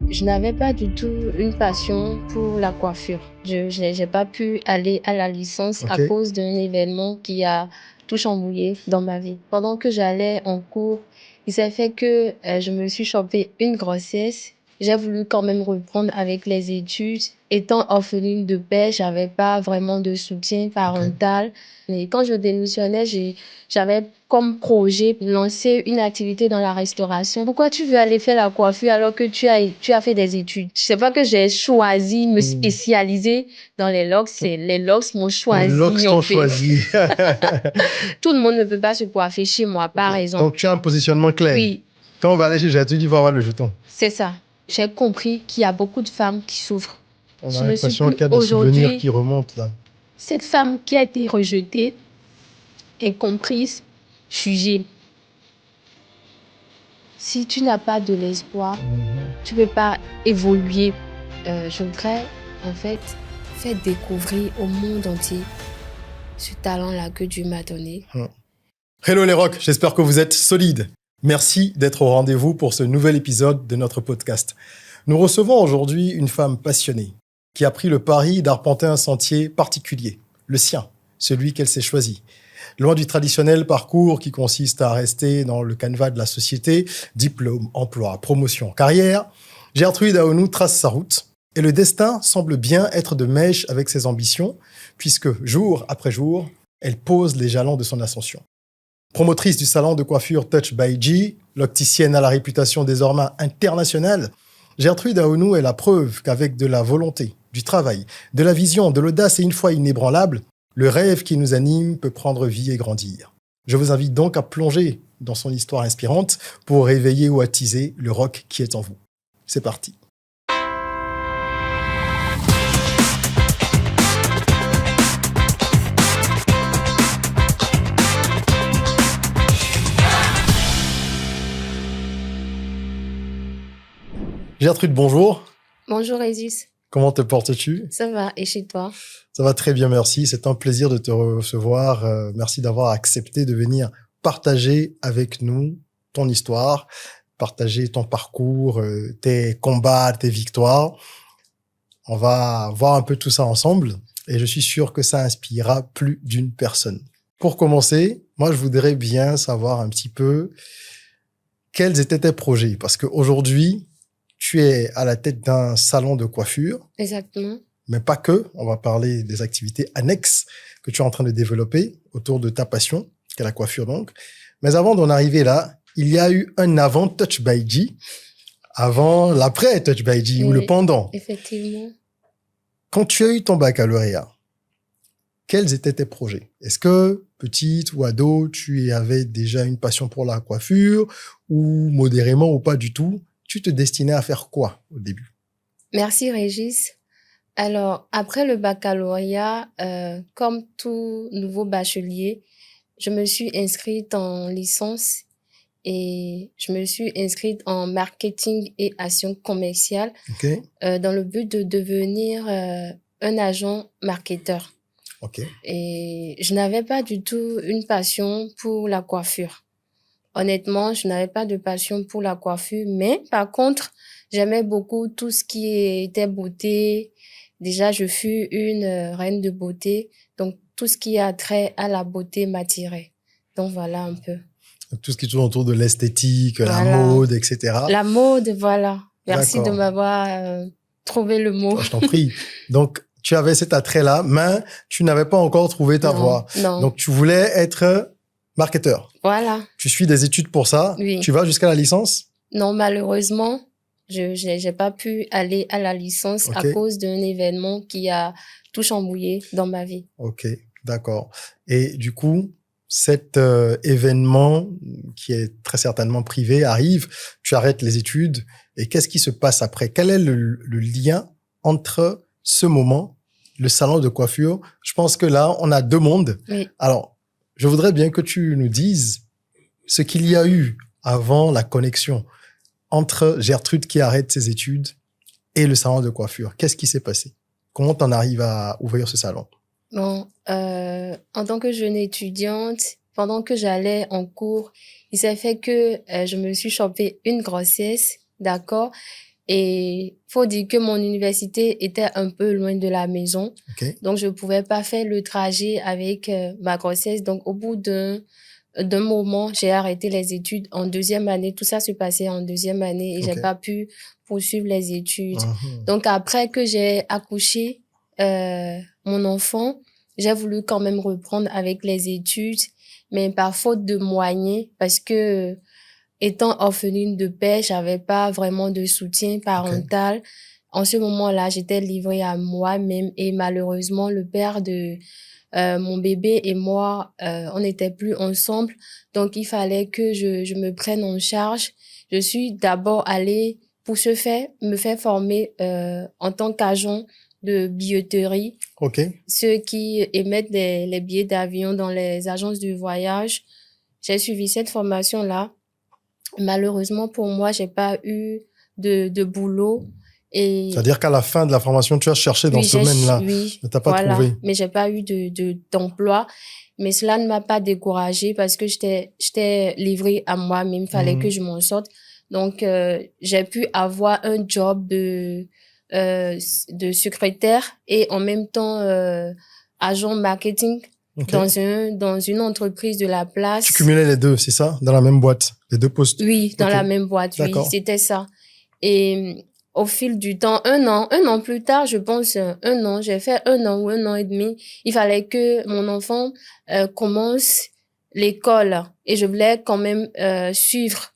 Je n'avais pas du tout une passion pour la coiffure. J'ai pas pu aller à la licence à Ok. cause d'un événement qui a tout chamboulé dans ma vie. Pendant que j'allais en cours, il s'est fait que je me suis chopé une grossesse. J'ai voulu quand même reprendre avec les études. Étant orpheline de père, j'avais pas vraiment de soutien Ok. parental. Et quand je démissionnais, j'avais comme projet de lancer une activité dans la restauration. Pourquoi tu veux aller faire la coiffure alors que tu as fait des études? C'est pas que j'ai choisi me spécialiser dans les locks, c'est les locks m'ont Les locks choisi en t'ont fait. choisi. Tout le monde ne peut pas se coiffer chez moi, par exemple. Donc, tu as un positionnement clair. Oui, Quand on va aller chez Jatu, il faut avoir le jeton. c'est ça. J'ai compris qu'il y a beaucoup de femmes qui souffrent. On Je a ne suis l'impression plus qu'il y a des souvenirs aujourd'hui qui remontent là. cette femme qui a été rejetée, incomprise, jugée. Si tu n'as pas de l'espoir, tu ne peux pas évoluer. Je voudrais en fait faire découvrir au monde entier ce talent-là que Dieu m'a donné. Hello les rocks, j'espère que vous êtes solides. Merci d'être au rendez-vous pour ce nouvel épisode de notre podcast. Nous recevons aujourd'hui une femme passionnée qui a pris le pari d'arpenter un sentier particulier, le sien, celui qu'elle s'est choisi. Loin du traditionnel parcours qui consiste à rester dans le canevas de la société, diplôme, emploi, promotion, carrière, Gertrude Aonou trace sa route et le destin semble bien être de mèche avec ses ambitions puisque jour après jour, elle pose les jalons de son ascension. Promotrice du salon de coiffure Touch by G, l'opticienne à la réputation désormais internationale, Gertrude Aonou est la preuve qu'avec de la volonté, du travail, de la vision, de l'audace et une foi inébranlable, le rêve qui nous anime peut prendre vie et grandir. Je vous invite donc à plonger dans son histoire inspirante pour réveiller ou attiser le rock qui est en vous. C'est parti. Gertrude, bonjour. Bonjour Régis, Comment te portes-tu? ça va et chez toi? Ça va très bien, merci. C'est un plaisir de te recevoir. Merci d'avoir accepté de venir partager avec nous ton histoire, partager ton parcours, tes combats, tes victoires. On va voir un peu tout ça ensemble et je suis sûr que ça inspirera plus d'une personne. Pour commencer, moi, je voudrais bien savoir un petit peu quels étaient tes projets parce qu'aujourd'hui, tu es à la tête d'un salon de coiffure. Exactement. Mais pas que. On va parler des activités annexes que tu es en train de développer autour de ta passion, qui est la coiffure donc. Mais avant d'en arriver là, il y a eu un avant Touch by G, avant l'après Touch by G ou le pendant. Effectivement. Quand tu as eu ton baccalauréat, quels étaient tes projets? Est-ce que, petite ou ado, tu avais déjà une passion pour la coiffure ou modérément ou pas du tout? Tu te destinais à faire quoi au début? Merci Régis. Alors, après le baccalauréat, comme tout nouveau bachelier, je me suis inscrite en licence et je me suis inscrite en marketing et action commerciale Ok, dans le but de devenir un agent marketeur. ok. Et je n'avais pas du tout une passion pour la coiffure. Honnêtement, je n'avais pas de passion pour la coiffure, mais par contre, j'aimais beaucoup tout ce qui était beauté. Déjà, je fus une reine de beauté, donc tout ce qui a trait à la beauté m'attirait. Donc voilà un peu. Tout ce qui tourne autour de l'esthétique, la Voilà. mode, etc. La mode, voilà. Merci de D'accord. m'avoir trouvé le mot. Je t'en prie. Donc, tu avais cet attrait-là, mais tu n'avais pas encore trouvé ta voie. Non. Donc, tu voulais être marketeur. Voilà. Tu suis des études pour ça. Oui. Tu vas jusqu'à la licence? Non, malheureusement, j'ai pas pu aller à la licence à Ok. cause d'un événement qui a tout chamboulé dans ma vie. Ok, d'accord. Et du coup, cet événement, qui est très certainement privé, arrive, tu arrêtes les études, et qu'est-ce qui se passe après? Quel est le lien entre ce moment, le salon de coiffure? Je pense que là, on a deux mondes. Oui. Alors, je voudrais bien que tu nous dises ce qu'il y a eu avant la connexion entre Gertrude qui arrête ses études et le salon de coiffure. Qu'est-ce qui s'est passé? Comment t'en arrives à ouvrir ce salon? Bon, en tant que jeune étudiante, pendant que j'allais en cours, il s'est fait que je me suis chopé une grossesse, d'accord? Et faut dire que mon université était un peu loin de la maison. Ok. Donc, je pouvais pas faire le trajet avec ma grossesse. Donc, au bout d'un moment, j'ai arrêté les études en deuxième année. Tout ça se passait en deuxième année et Ok. j'ai pas pu poursuivre les études. Mhm. Donc, après que j'ai accouché mon enfant, j'ai voulu quand même reprendre avec les études, mais par faute de moyens, parce que étant orpheline de père, j'avais pas vraiment de soutien parental. En ce moment-là, j'étais livrée à moi-même et malheureusement, le père de mon bébé et moi, on n'était plus ensemble. Donc, il fallait que je me prenne en charge. Je suis d'abord allée pour me faire former en tant qu'agent de billetterie, Ok. ceux qui émettent les billets d'avion dans les agences de voyage. J'ai suivi cette formation-là. Malheureusement pour moi, j'ai pas eu de boulot et C'est-à-dire qu'à la fin de la formation, tu as cherché dans oui, ce domaine-là, oui, mais t'as pas voilà, trouvé. mais j'ai pas eu d'emploi. Mais cela ne m'a pas découragée parce que j'étais livrée à moi-même. Il fallait que Mhm. je m'en sorte. Donc, j'ai pu avoir un job de secrétaire et en même temps, agent marketing Ok. dans une entreprise de la Tu place. cumulais les deux, c'est ça? Dans la même boîte, les deux postes? Oui, dans Ok. la même boîte, oui, D'accord. c'était ça. Et au fil du temps, un an plus tard, je pense, un an, j'ai fait un an ou un an et demi, il fallait que mon enfant commence l'école et je voulais quand même suivre.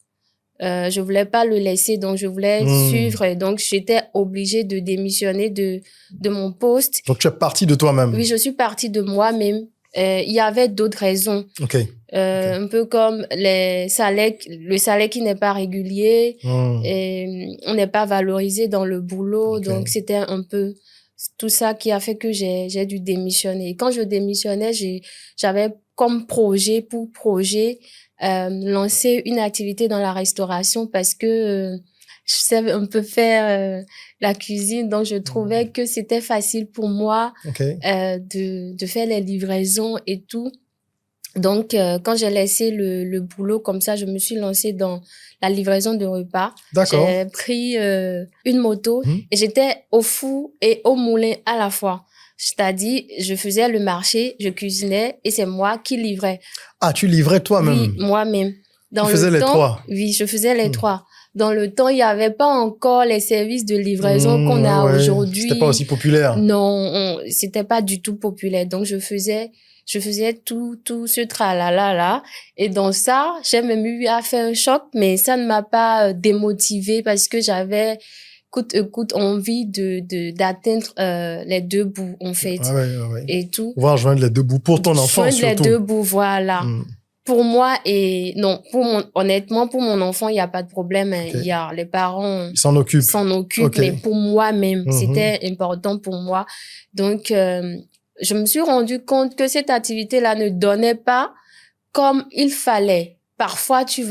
Je voulais pas le laisser, donc je voulais Hmm. suivre et donc j'étais obligée de démissionner de mon poste. Donc, tu es parti de toi-même. Oui, je suis partie de moi-même. Il y avait d'autres raisons. Ok. Un peu comme le salaire qui n'est pas régulier, Hmm. et on n'est pas valorisé dans le boulot, Ok. donc c'était un peu tout ça qui a fait que j'ai dû démissionner. Et quand je démissionnais, j'avais comme projet lancer une activité dans la restauration parce que je savais un peu faire la cuisine, donc je trouvais que c'était facile pour moi Ok. de faire les livraisons et tout. Donc, quand j'ai laissé le boulot comme ça, je me suis lancée dans la livraison de repas. D'accord. J'ai pris une moto Hmm. et j'étais au four et au moulin à la fois. C'est-à-dire, je faisais le marché, je cuisinais et c'est moi qui livrais. Ah, tu livrais toi-même. Oui, moi-même. Tu Dans faisais le les temps, trois. oui, je faisais les Hmm. trois. Dans le temps, il n'y avait pas encore les services de livraison qu'on Ouais, a ouais. C'était pas aujourd'hui. aussi populaire. Non, c'était pas du tout populaire. Donc, je faisais tout ce tralala-là. Et dans ça, j'ai même eu à faire un choc, mais ça ne m'a pas démotivée parce que j'avais coûte envie d'atteindre les deux bouts, en fait, Ouais, ouais, ouais. et tout. Pouvoir joindre les deux bouts pour ton enfant, Joindre les surtout. deux bouts, voilà. Hmm. Pour moi et non, honnêtement, pour mon enfant, il y a pas de problème, hein. Ok. Il y a les parents Il s'en occupe. s'en occupent, Ok. mais pour moi-même, Mhm. c'était important pour moi. Donc, je me suis rendu compte que cette activité-là ne donnait pas comme il fallait. Parfois, tu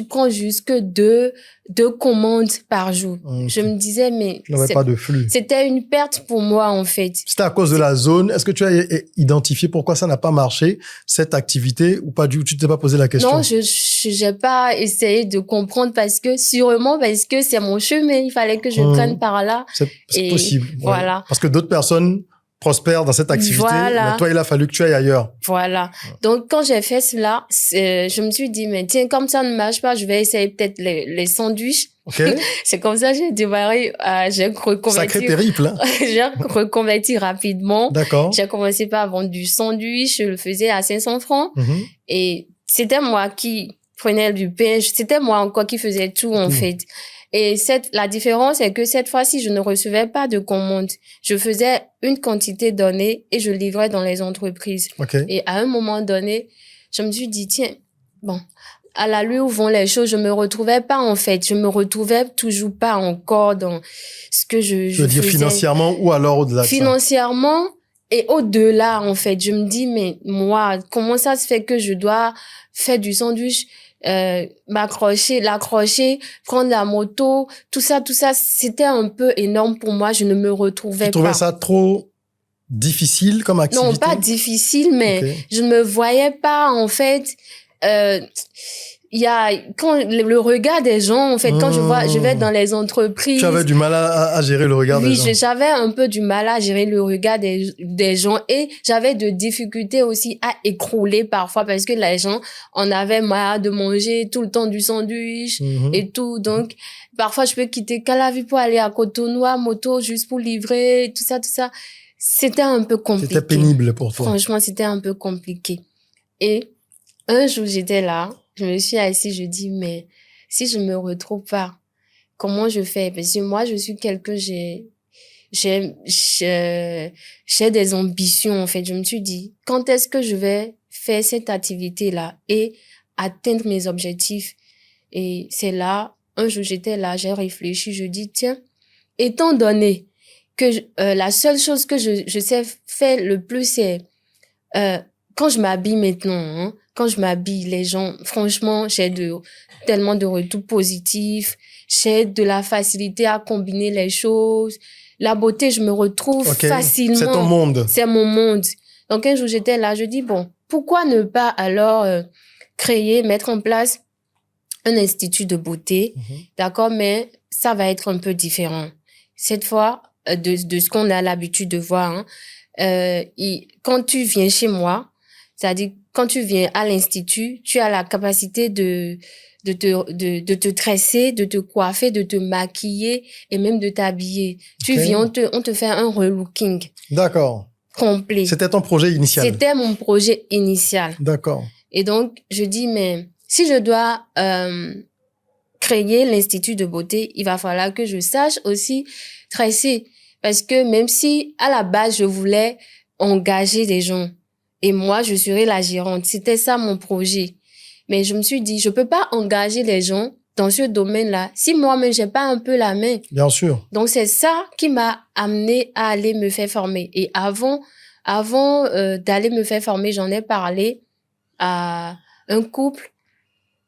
prends juste que deux commandes par jour. Ok. Je me disais, mais Tu n'avais pas de flux. c'était une perte pour moi, en fait. C'était à cause de la zone. Est-ce que tu as identifié pourquoi ça n'a pas marché, cette activité, ou pas du tout? Tu t'es pas posé la question? Non, j'ai pas essayé de comprendre sûrement parce que c'est mon chemin. Il fallait que je prenne par là. C'est Et possible. Ouais. voilà. Parce que d'autres personnes prospèrent dans cette activité, Voilà. mais toi, il a fallu que tu ailles ailleurs. Voilà. Donc, quand j'ai fait cela, je me suis dit, mais tiens, comme ça ne marche pas, je vais essayer peut-être les sandwichs. Ok. C'est comme ça que j'ai démarré, j'ai reconverti. Sacré périple, hein. J'ai reconverti rapidement. D'accord. J'ai commencé par vendre du sandwich, je le faisais à 500 francs. Mhm. Et c'était moi qui prenais du pain, c'était moi encore qui faisais tout, en fait. Et la différence, c'est que cette fois-ci, je ne recevais pas de commandes. Je faisais une quantité donnée et je livrais dans les entreprises. Ok. Et à un moment donné, je me suis dit, tiens, bon, à la lui où vont les choses, je me retrouvais pas, en fait. Je me retrouvais toujours pas encore dans ce que je veux dire faisais. Financièrement ou alors au-delà de ça? Financièrement et au-delà, en fait. Je me dis, mais moi, comment ça se fait que je dois faire du sandwich, l'accrocher, prendre la moto, tout ça, c'était un peu énorme pour moi. Je ne me retrouvais pas. Tu trouvais ça trop difficile comme activité? Non, pas difficile, mais Ok. je ne me voyais pas, en fait, il y a quand le regard des gens, en fait, quand je vais dans les entreprises. Tu avais du mal à gérer le regard des gens. Oui, j'avais un peu du mal à gérer le regard des gens et j'avais de difficultés aussi à écrouler parfois parce que les gens en avaient marre de manger tout le temps du sandwich et tout. Donc, parfois, je peux quitter Calavi pour aller à Cotonou à moto juste pour livrer, tout ça. C'était un peu compliqué. C'était pénible pour toi. Franchement, c'était un peu compliqué. Et un jour, j'étais là, je me suis assise, je dis, mais si je me retrouve pas, comment je fais? Parce que moi, je suis quelqu'un, j'ai des ambitions, en fait. Je me suis dit, quand est-ce que je vais faire cette activité-là et atteindre mes objectifs? Et c'est là, un jour, j'étais là, j'ai réfléchi, je dis, tiens, étant donné que la seule chose que je sais faire le plus, c'est quand je m'habille maintenant, quand je m'habille, les gens, franchement, j'ai tellement de retours positifs, j'ai de la facilité à combiner les choses. La beauté, je me retrouve facilement. C'est ton monde. C'est mon monde. Donc, un jour, j'étais là, je dis, bon, pourquoi ne pas alors mettre en place un institut de beauté, d'accord, mais ça va être un peu différent. Cette fois, de ce qu'on a l'habitude de voir, quand tu viens chez moi, c'est-à-dire quand tu viens à l'institut, tu as la capacité de te tresser, de te coiffer, de te maquiller et même de t'habiller. Tu viens, on te fait un relooking. D'accord. Complet. C'était ton projet initial. C'était mon projet initial. D'accord. Et donc, je dis, mais si je dois créer l'institut de beauté, il va falloir que je sache aussi tresser. Parce que même si, à la base, je voulais engager des gens, et moi, je serais la gérante. C'était ça mon projet. Mais je me suis dit, je peux pas engager les gens dans ce domaine-là si moi-même j'ai pas un peu la main. Bien sûr. Donc c'est ça qui m'a amené à aller me faire former. Et avant d'aller me faire former, j'en ai parlé à un couple.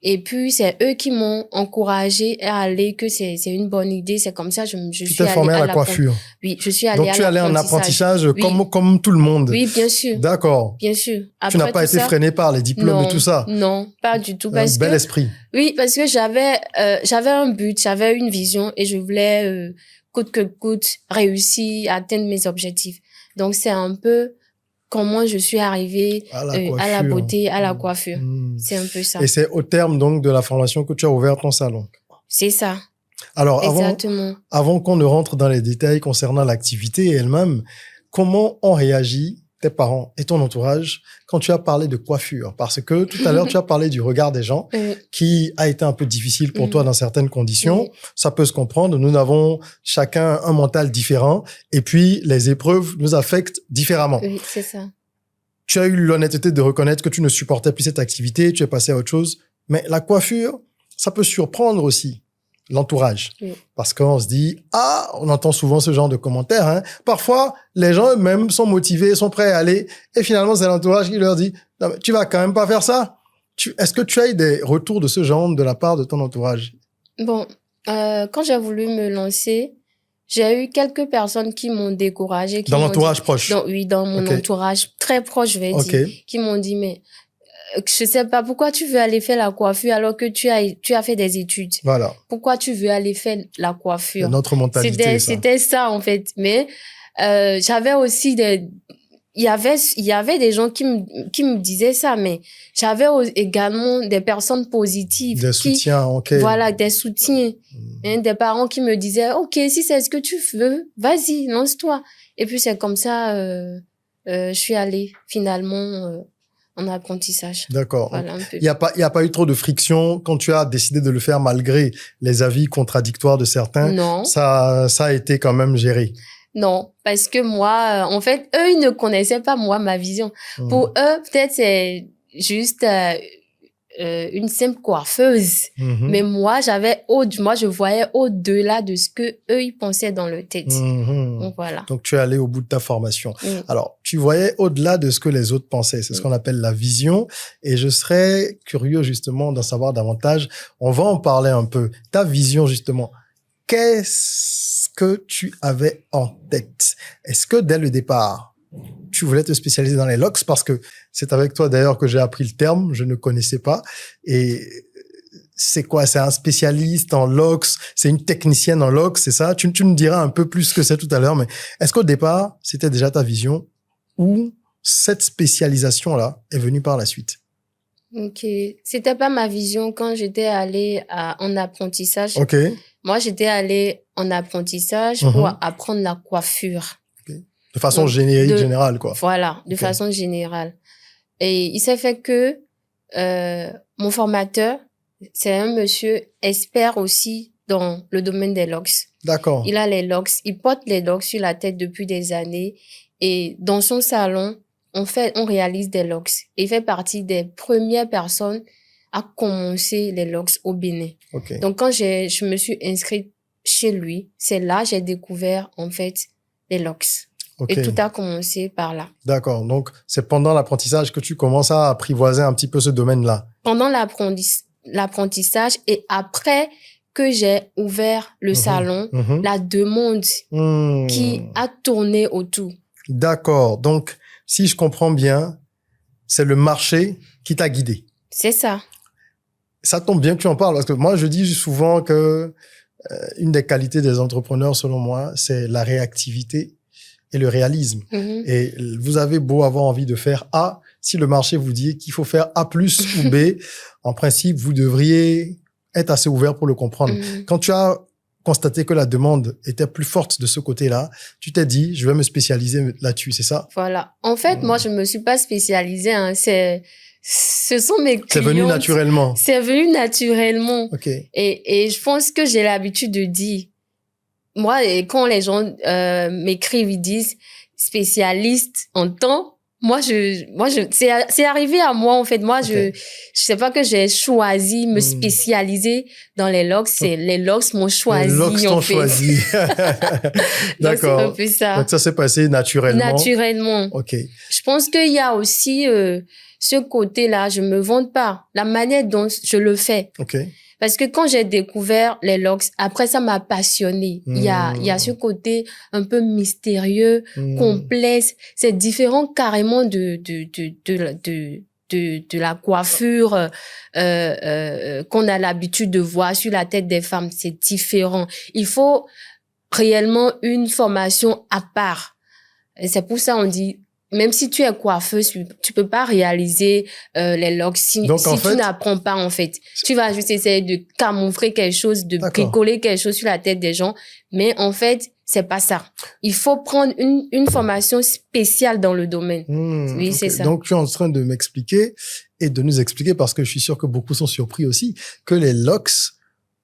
Et puis, c'est eux qui m'ont encouragé à aller, que c'est une bonne idée. C'est comme ça, je suis allée. Tu t'es formée à la coiffure. Oui, je suis allée à l'apprentissage. Donc, tu es allée en apprentissage comme tout le monde. Oui, bien sûr. D'accord. Bien sûr. Après, tu n'as pas été freinée par les diplômes et tout ça. Non, pas du tout. Un bel esprit. Oui, parce que j'avais un but, j'avais une vision et je voulais, coûte que coûte, réussir à atteindre mes objectifs. Donc, c'est un peu comment je suis arrivée à la beauté, à la coiffure. C'est un peu ça. Et c'est au terme donc de la formation que tu as ouvert ton salon. C'est ça. Alors, avant qu'on ne rentre dans les détails concernant l'activité elle-même, comment ont réagi tes parents et ton entourage quand tu as parlé de coiffure? Parce que tout à l'heure, tu as parlé du regard des gens qui a été un peu difficile pour toi dans certaines conditions. Ça peut se comprendre. Nous avons chacun un mental différent et puis les épreuves nous affectent différemment. Oui, c'est ça. Tu as eu l'honnêteté de reconnaître que tu ne supportais plus cette activité, tu es passé à autre chose. Mais la coiffure, ça peut surprendre aussi l'entourage. Parce qu'on se dit, on entend souvent ce genre de commentaires. Parfois, les gens eux-mêmes sont motivés, sont prêts à aller. Et finalement, c'est l'entourage qui leur dit, non, mais tu vas quand même pas faire ça. Est-ce que tu as eu des retours de ce genre de la part de ton entourage? Bon, quand j'ai voulu me lancer, j'ai eu quelques personnes qui m'ont découragée. Dans l'entourage proche? Oui, dans mon entourage très proche, je vais dire. Qui m'ont dit, mais je sais pas pourquoi tu veux aller faire la coiffure alors que tu as fait des études. Voilà. Pourquoi tu veux aller faire la coiffure? C'est notre mentalité. C'était ça, en fait. Mais, j'avais aussi il y avait des gens qui me disaient ça, mais j'avais également des personnes positives. Des soutiens, Voilà, des soutiens. Des parents qui me disaient, OK, si c'est ce que tu veux, vas-y, lance-toi. Et puis c'est comme ça, je suis allée finalement, en apprentissage. D'accord. Voilà, il y a pas eu trop de friction quand tu as décidé de le faire malgré les avis contradictoires de certains. Non. Ça a été quand même géré. Non, parce que moi, en fait, eux, ils ne connaissaient pas moi ma vision. Pour eux, peut-être c'est juste une simple coiffeuse. Mais moi, je voyais au-delà de ce que eux ils pensaient dans leur tête. Donc voilà. Donc tu es allé au bout de ta formation. Alors, tu voyais au-delà de ce que les autres pensaient. C'est ce qu'on appelle la vision. Et je serais curieux justement d'en savoir davantage. On va en parler un peu. Ta vision justement. Qu'est-ce que tu avais en tête? Est-ce que dès le départ, tu voulais te spécialiser dans les locks? Parce que c'est avec toi d'ailleurs que j'ai appris le terme, je ne connaissais pas. Et c'est quoi? C'est un spécialiste en locks, c'est une technicienne en locks, c'est ça? Tu me diras un peu plus ce que c'est tout à l'heure, mais est-ce qu'au départ, c'était déjà ta vision ou cette spécialisation-là est venue par la suite? Ok. C'était pas ma vision quand j'étais allée en apprentissage. OK. Moi, j'étais allée en apprentissage pour Mhm. apprendre la coiffure. OK. De façon Donc, générale, quoi. Voilà, de OK. façon générale. Et il s'est fait que mon formateur, c'est un monsieur expert aussi dans le domaine des locks. D'accord. Il a les locks, il porte les locks sur la tête depuis des années. Et dans son salon, on réalise des locks. Il fait partie des premières personnes à commencer les locks au Bénin. OK. Donc, quand je me suis inscrite chez lui, c'est là que j'ai découvert, en fait, les locks. OK. Et tout a commencé par là. D'accord. Donc, c'est pendant l'apprentissage que tu commences à apprivoiser un petit peu ce domaine-là. Pendant l'apprentissage et après que j'ai ouvert le salon, Mhm. la demande qui Hmm. a tourné autour. D'accord. Donc, si je comprends bien, c'est le marché qui t'a guidé. C'est ça. Ça tombe bien que tu en parles parce que moi, je dis souvent que une des qualités des entrepreneurs, selon moi, c'est la réactivité et le réalisme. Mhm. Et vous avez beau avoir envie de faire A, si le marché vous dit qu'il faut faire A+ ou B, en principe, vous devriez être assez ouvert pour le comprendre. Mhm. Quand tu as constaté que la demande était plus forte de ce côté-là, tu t'es dit, je vais me spécialiser là-dessus, c'est ça? Voilà. En fait, moi, je me suis pas spécialisée, hein. Ce sont mes clients. C'est venu naturellement. C'est venu naturellement. OK. Et je pense que j'ai l'habitude de dire, moi, et quand les gens m'écrivent, ils disent spécialiste en temps. C'est arrivé à moi, en fait. Moi, OK. je sais pas que j'ai choisi me spécialiser dans les locks. C'est les locks m'ont Les choisi, locks en t'ont fait. choisi. Donc, c'est un D'accord. peu ça. Donc, ça s'est passé naturellement. Naturellement. OK. Je pense qu'il y a aussi ce côté-là, je me vante pas. La manière dont je le fais. OK. Parce que quand j'ai découvert les locks, après ça m'a passionnée. Il y a ce côté un peu mystérieux, complexe. C'est différent carrément de la coiffure qu'on a l'habitude de voir sur la tête des femmes. C'est différent. Il faut réellement une formation à part. Et c'est pour ça on dit, même si tu es coiffeuse, tu peux pas réaliser les locks si tu n'apprends pas, en fait. Tu vas juste essayer de camoufler quelque chose, de bricoler quelque chose sur la tête des gens. Mais en fait, c'est pas ça. Il faut prendre une formation spéciale dans le domaine. Oui, c'est ça. Donc, tu es en train de m'expliquer et de nous expliquer, parce que je suis sûr que beaucoup sont surpris aussi, que les locks,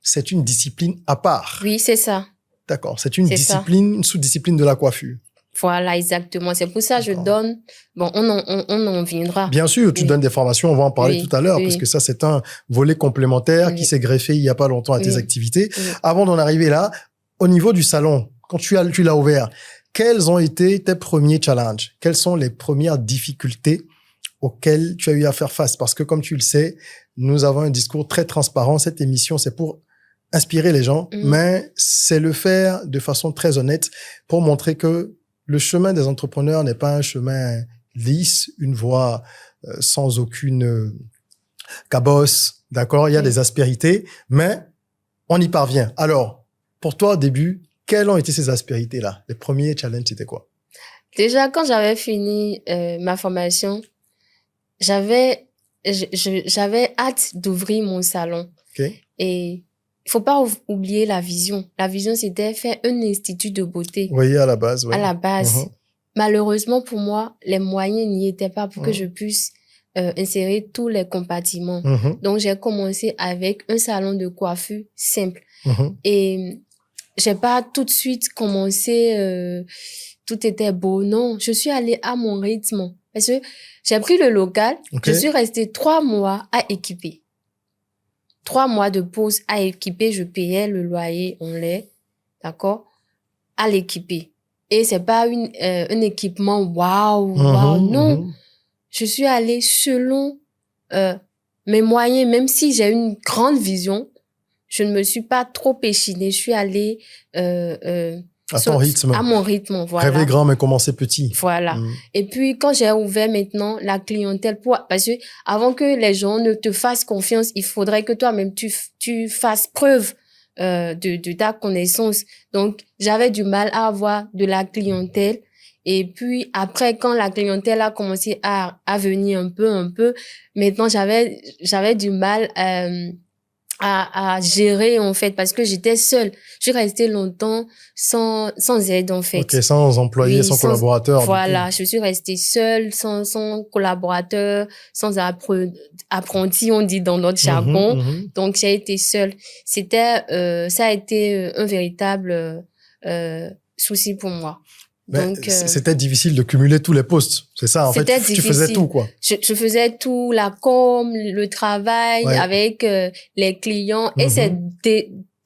c'est une discipline à part. Oui, c'est ça. D'accord. C'est une discipline, une sous-discipline de la coiffure. Voilà, exactement. C'est pour ça que je donne... Bon, on en viendra. Bien sûr, tu donnes des formations, on va en parler tout à l'heure, parce que ça, c'est un volet complémentaire qui s'est greffé il y a pas longtemps à tes activités. Avant d'en arriver là, au niveau du salon, quand tu l'as ouvert, quels ont été tes premiers challenges? Quelles sont les premières difficultés auxquelles tu as eu à faire face? Parce que, comme tu le sais, nous avons un discours très transparent. Cette émission, c'est pour inspirer les gens, mais c'est le faire de façon très honnête pour montrer que le chemin des entrepreneurs n'est pas un chemin lisse, une voie sans aucune cabosse, d'accord? Il y a des aspérités, mais on y parvient. Alors, pour toi, au début, quelles ont été ces aspérités-là? Les premiers challenges, c'était quoi? Déjà, quand j'avais fini ma formation, j'avais hâte d'ouvrir mon salon. Okay. Et il faut pas oublier la vision. La vision, c'était faire un institut de beauté. Oui, à la base. Oui. À la base. Malheureusement, pour moi, les moyens n'y étaient pas pour que je puisse insérer tous les compartiments. Donc, j'ai commencé avec un salon de coiffure simple. Et j'ai pas tout de suite commencé, tout était beau. Non, je suis allée à mon rythme. Parce que j'ai pris le local, je suis restée 3 mois à équiper. 3 mois de pause à équiper, je payais le loyer en lait, d'accord, à l'équiper. Et c'est pas un équipement waouh, non. Je suis allée selon mes moyens, même si j'ai une grande vision, je ne me suis pas trop échinée. Je suis allée À ton rythme. À mon rythme, voilà. Rêver grand, mais commencer petit. Voilà. Et puis, quand j'ai ouvert maintenant la clientèle, parce que avant que les gens ne te fassent confiance, il faudrait que toi-même, tu fasses preuve de ta connaissance. Donc, j'avais du mal à avoir de la clientèle. Et puis, après, quand la clientèle a commencé à venir un peu, maintenant, j'avais du mal à gérer, en fait, parce que j'étais seule. Je suis restée longtemps sans aide, en fait. Ok, sans employé, sans collaborateur. Voilà, je suis restée seule, sans collaborateur, sans apprenti, on dit dans notre jargon. Donc, j'ai été seule. Ça a été un véritable souci pour moi. Donc, c'était difficile de cumuler tous les postes. C'est ça, en fait. Tu faisais tout, quoi. Je faisais tout, la com, le travail avec les clients. Et c'est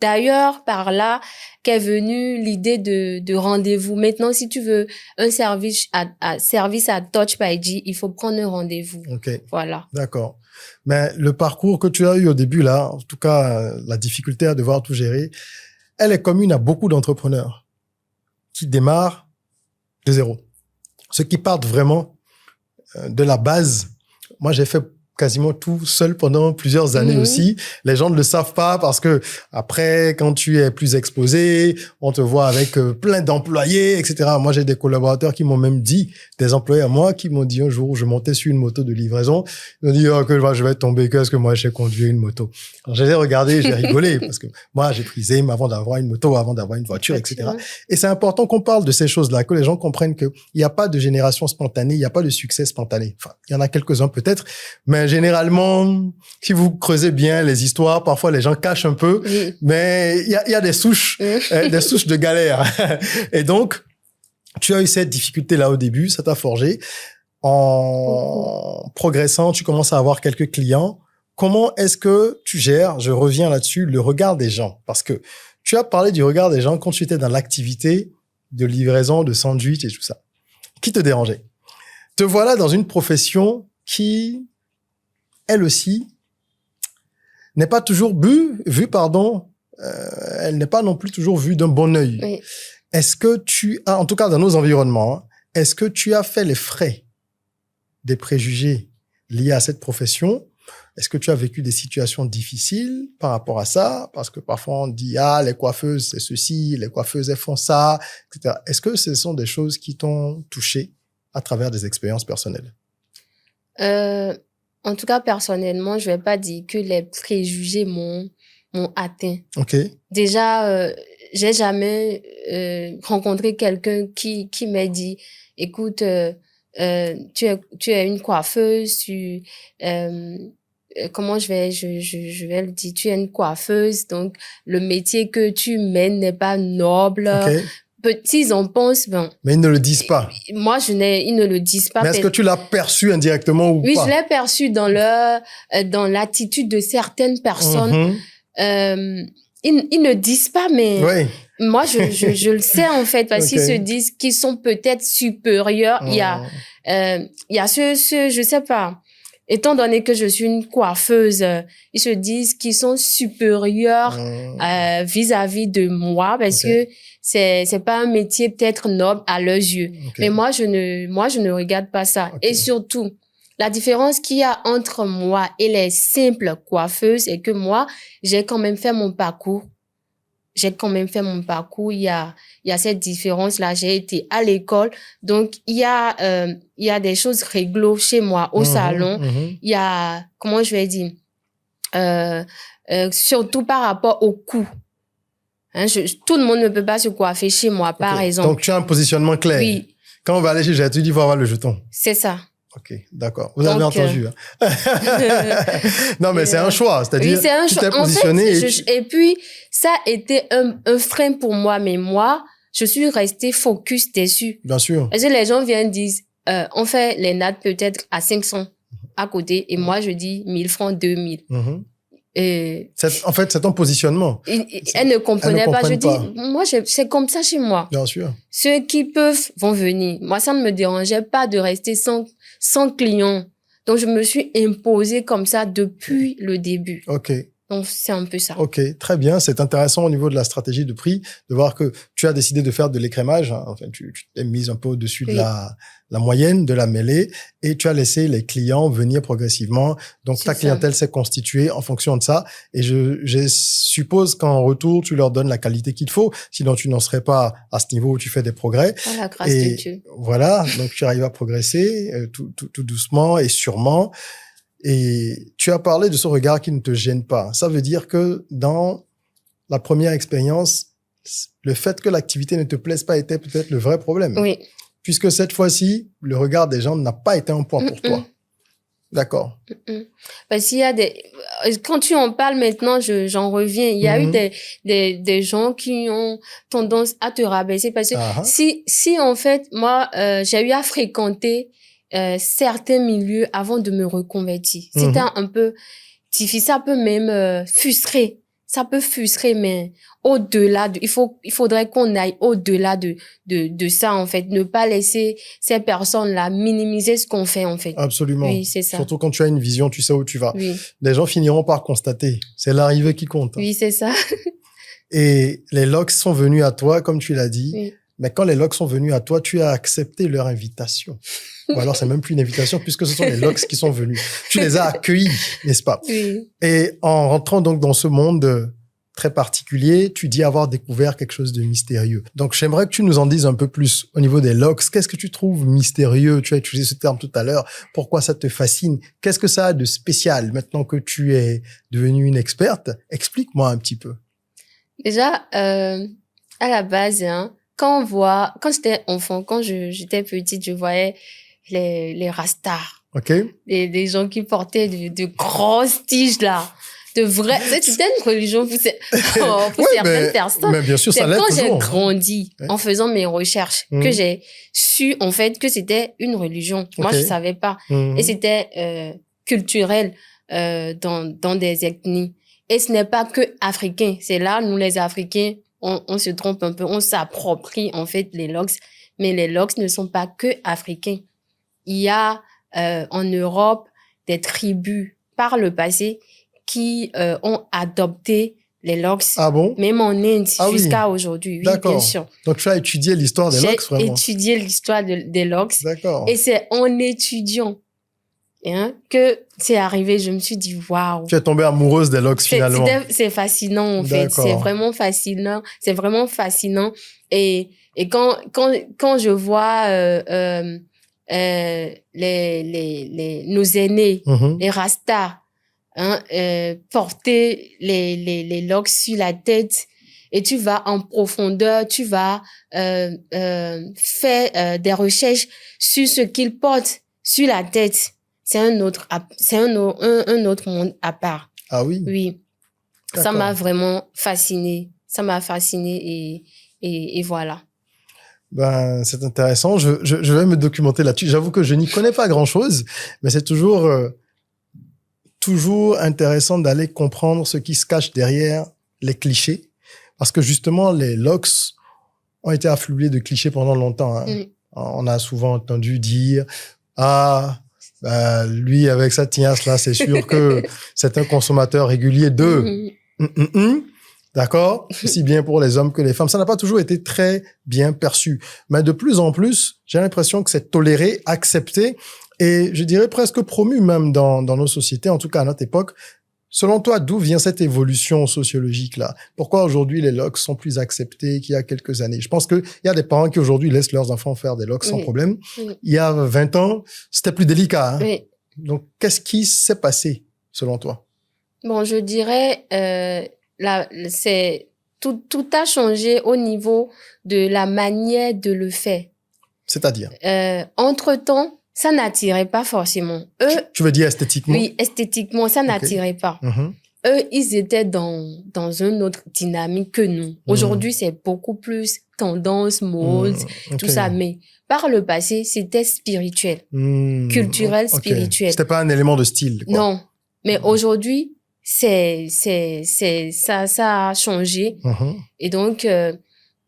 d'ailleurs par là qu'est venue l'idée de rendez-vous. Maintenant, si tu veux un service à Touch by G, il faut prendre un rendez-vous. Ok. Voilà. D'accord. Mais le parcours que tu as eu au début, là, en tout cas, la difficulté à devoir tout gérer, elle est commune à beaucoup d'entrepreneurs qui démarrent de zéro. Ceux qui partent vraiment de la base. Moi, j'ai fait quasiment tout seul pendant plusieurs années aussi. Les gens ne le savent pas parce que après, quand tu es plus exposé, on te voit avec plein d'employés, etc. Moi, j'ai des collaborateurs qui m'ont même dit, des employés à moi qui m'ont dit un jour, je montais sur une moto de livraison, ils m'ont dit que je vais tomber, qu'est-ce que moi, je sais conduire une moto. Alors, j'ai regardé, j'ai rigolé parce que moi, j'ai pris ZEM avant d'avoir une moto, avant d'avoir une voiture, etc. Et c'est important qu'on parle de ces choses-là, que les gens comprennent qu'il n'y a pas de génération spontanée, il n'y a pas de succès spontané. Enfin, il y en a quelques-uns peut-être, mais généralement, si vous creusez bien les histoires, parfois les gens cachent un peu, mais il y a des souches, des souches de galère. Et donc, tu as eu cette difficulté-là au début, ça t'a forgé. En progressant, tu commences à avoir quelques clients. Comment est-ce que tu gères, je reviens là-dessus, le regard des gens? Parce que tu as parlé du regard des gens quand tu étais dans l'activité de livraison, de sandwich et tout ça. Qui te dérangeait? Te voilà dans une profession qui, elle aussi, n'est pas toujours elle n'est pas non plus toujours vue d'un bon œil. Oui. Est-ce que tu as, en tout cas dans nos environnements, est-ce que tu as fait les frais des préjugés liés à cette profession? Est-ce que tu as vécu des situations difficiles par rapport à ça? Parce que parfois on dit, les coiffeuses, c'est ceci, les coiffeuses, elles font ça, etc. Est-ce que ce sont des choses qui t'ont touché à travers des expériences personnelles? En tout cas, personnellement, je vais pas dire que les préjugés m'ont atteint. Ok. Déjà, j'ai jamais rencontré quelqu'un qui m'a dit, écoute, tu es une coiffeuse, comment je vais le dire, tu es une coiffeuse, donc le métier que tu mènes n'est pas noble. Okay. Petits en pensent, mais ils ne le disent pas. Moi, ils ne le disent pas. Mais est-ce que tu l'as perçu indirectement ou pas? Oui, je l'ai perçu dans l'attitude de certaines personnes. Ils ne disent pas, mais moi, je le sais, en fait, parce qu'ils se disent qu'ils sont peut-être supérieurs. Il y a je sais pas. Étant donné que je suis une coiffeuse, ils se disent qu'ils sont supérieurs vis-à-vis de moi parce que c'est pas un métier peut-être noble à leurs yeux. Mais moi je ne regarde pas ça. Et surtout, la différence qu'il y a entre moi et les simples coiffeuses est que moi, j'ai quand même fait mon parcours. Il y a cette différence-là. J'ai été à l'école. Donc, il y a des choses réglo chez moi au salon. Il y a, comment je vais dire, surtout par rapport au coût. Tout le monde ne peut pas se coiffer chez moi, par exemple. Donc, tu as un positionnement clair. Oui. Quand on va aller chez J'ai tu dis, il faut avoir le jeton. C'est ça. Ok, d'accord. Vous avez entendu. Non, mais c'est un choix. C'est-à-dire, tu t'es positionné. En fait, et puis, ça a été un frein pour moi. Mais moi, je suis restée focus dessus. Bien sûr. Parce que les gens viennent dire, on fait les nattes peut-être à 500 à côté. Et moi, je dis 1000 francs, 2000. En fait, c'est ton positionnement. Elle ne comprenait pas. Je dis, moi, c'est comme ça chez moi. Bien sûr. Ceux qui peuvent vont venir. Moi, ça ne me dérangeait pas de rester sans clients. Donc, je me suis imposée comme ça depuis le début. Ok. Donc, c'est un peu ça. Ok, très bien. C'est intéressant au niveau de la stratégie de prix, de voir que tu as décidé de faire de l'écrémage. Hein. Enfin, tu t'es mise un peu au-dessus de Oui. la moyenne, de la mêlée, et tu as laissé les clients venir progressivement. Donc, C'est ta ça. clientèle s'est constituée en fonction de ça. Et je suppose qu'en retour, tu leur donnes la qualité qu'il faut. Sinon, tu n'en serais pas à ce niveau où tu fais des progrès. Par la grâce de Dieu. Voilà. Donc, tu arrives à progresser tout doucement et sûrement. Et tu as parlé de ce regard qui ne te gêne pas. Ça veut dire que dans la première expérience, le fait que l'activité ne te plaise pas était peut-être le vrai problème. Oui. Puisque cette fois-ci, le regard des gens n'a pas été un point pour toi. D'accord. Parce qu'il y a quand tu en parles maintenant, j'en reviens. Il y a eu des gens qui ont tendance à te rabaisser parce que si en fait, moi, j'ai eu à fréquenter certains milieux avant de me reconvertir. C'était un peu difficile, ça peut même frustrer. Ça peut frustrer, mais au-delà il faudrait qu'on aille au-delà de ça, en fait. Ne pas laisser ces personnes-là minimiser ce qu'on fait, en fait. Absolument. Oui, c'est ça. Surtout quand tu as une vision, tu sais où tu vas. Oui. Les gens finiront par constater. C'est l'arrivée qui compte. Oui, c'est ça. Et les locks sont venus à toi, comme tu l'as dit. Oui. Mais quand les locks sont venus à toi, tu as accepté leur invitation. Ou alors, c'est même plus une invitation puisque ce sont les locks qui sont venus. Tu les as accueillis, n'est-ce pas? Oui. Et en rentrant donc dans ce monde très particulier, tu dis avoir découvert quelque chose de mystérieux. Donc, j'aimerais que tu nous en dises un peu plus au niveau des locks. Qu'est-ce que tu trouves mystérieux? Tu as utilisé ce terme tout à l'heure. Pourquoi ça te fascine? Qu'est-ce que ça a de spécial maintenant que tu es devenue une experte? Explique-moi un petit peu. Déjà, à la base, hein, quand j'étais enfant, quand j'étais petite, je voyais les rastas. OK. Les gens qui portaient de grosses tiges, là. De vrais, c'était une religion pour certaines personnes. Mais bien sûr, ça l'est toujours. C'est quand j'ai grandi, en faisant mes recherches, que j'ai su, en fait, que c'était une religion. Moi, je savais pas. Et c'était, culturel, dans des ethnies. Et ce n'est pas que africain. C'est là, nous, les Africains, on se trompe un peu. On s'approprie, en fait, les locks. Mais les locks ne sont pas que africains. Il y a, en Europe, des tribus, par le passé, qui ont adopté les locks. Ah bon? Même en Inde, jusqu'à aujourd'hui. Oui, D'accord. bien sûr. Donc, tu as étudié l'histoire des locks, vraiment? J'ai étudié l'histoire des locks. D'accord. Et c'est en étudiant que c'est arrivé. Je me suis dit, waouh. Tu es tombée amoureuse des locks, finalement. C'est fascinant, en fait. C'est vraiment fascinant. C'est vraiment fascinant. Et quand je vois nos aînés, les rastas, porter les locks sur la tête, et tu vas en profondeur, tu vas faire des recherches sur ce qu'ils portent sur la tête. C'est un autre monde à part. Ah oui? Oui. Ça m'a vraiment fascinée. Ça m'a fascinée et voilà. Ben, c'est intéressant. Je vais me documenter là-dessus. J'avoue que je n'y connais pas grand-chose, mais c'est toujours intéressant d'aller comprendre ce qui se cache derrière les clichés. Parce que justement, les locks ont été affublés de clichés pendant longtemps. Hein. On a souvent entendu dire, lui, avec sa tignasse-là, c'est sûr que c'est un consommateur régulier de... D'accord? Aussi bien pour les hommes que les femmes. Ça n'a pas toujours été très bien perçu. Mais de plus en plus, j'ai l'impression que c'est toléré, accepté et je dirais presque promu même dans nos sociétés, en tout cas à notre époque. Selon toi, d'où vient cette évolution sociologique-là? Pourquoi aujourd'hui les locks sont plus acceptés qu'il y a quelques années? Je pense qu'il y a des parents qui aujourd'hui laissent leurs enfants faire des locks sans problème. Il y a 20 ans, c'était plus délicat. Hein? Oui. Donc, qu'est-ce qui s'est passé selon toi? Bon, je dirais... tout a changé au niveau de la manière de le faire. C'est-à-dire? Entre-temps, ça n'attirait pas forcément. Eux, tu veux dire esthétiquement? Oui, esthétiquement, ça n'attirait pas. Eux, ils étaient dans une autre dynamique que nous. Aujourd'hui, c'est beaucoup plus tendance, mode, tout ça. Mais par le passé, c'était spirituel, culturel, spirituel. C'était pas un élément de style, quoi. Non. Mais aujourd'hui, ça a changé. Et donc,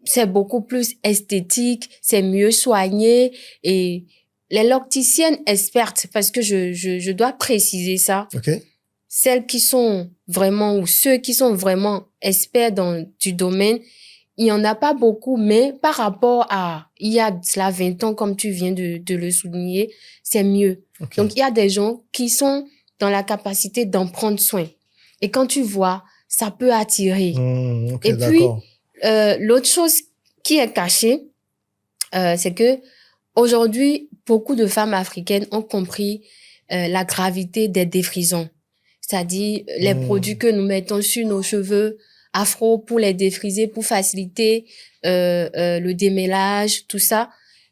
c'est beaucoup plus esthétique, c'est mieux soigné. Et les locticiennes expertes, parce que je dois préciser ça. celles qui sont vraiment ou ceux qui sont vraiment experts du domaine, il y en a pas beaucoup, mais par rapport à il y a cela 20 ans, comme tu viens de le souligner, c'est mieux. Ok. Donc, il y a des gens qui sont dans la capacité d'en prendre soin. Et quand tu vois, ça peut attirer. Ok, Et puis, d'accord. l'autre chose qui est cachée, c'est que aujourd'hui, beaucoup de femmes africaines ont compris la gravité des défrisants. C'est-à-dire les produits que nous mettons sur nos cheveux afro pour les défriser, pour faciliter le démêlage, tout ça.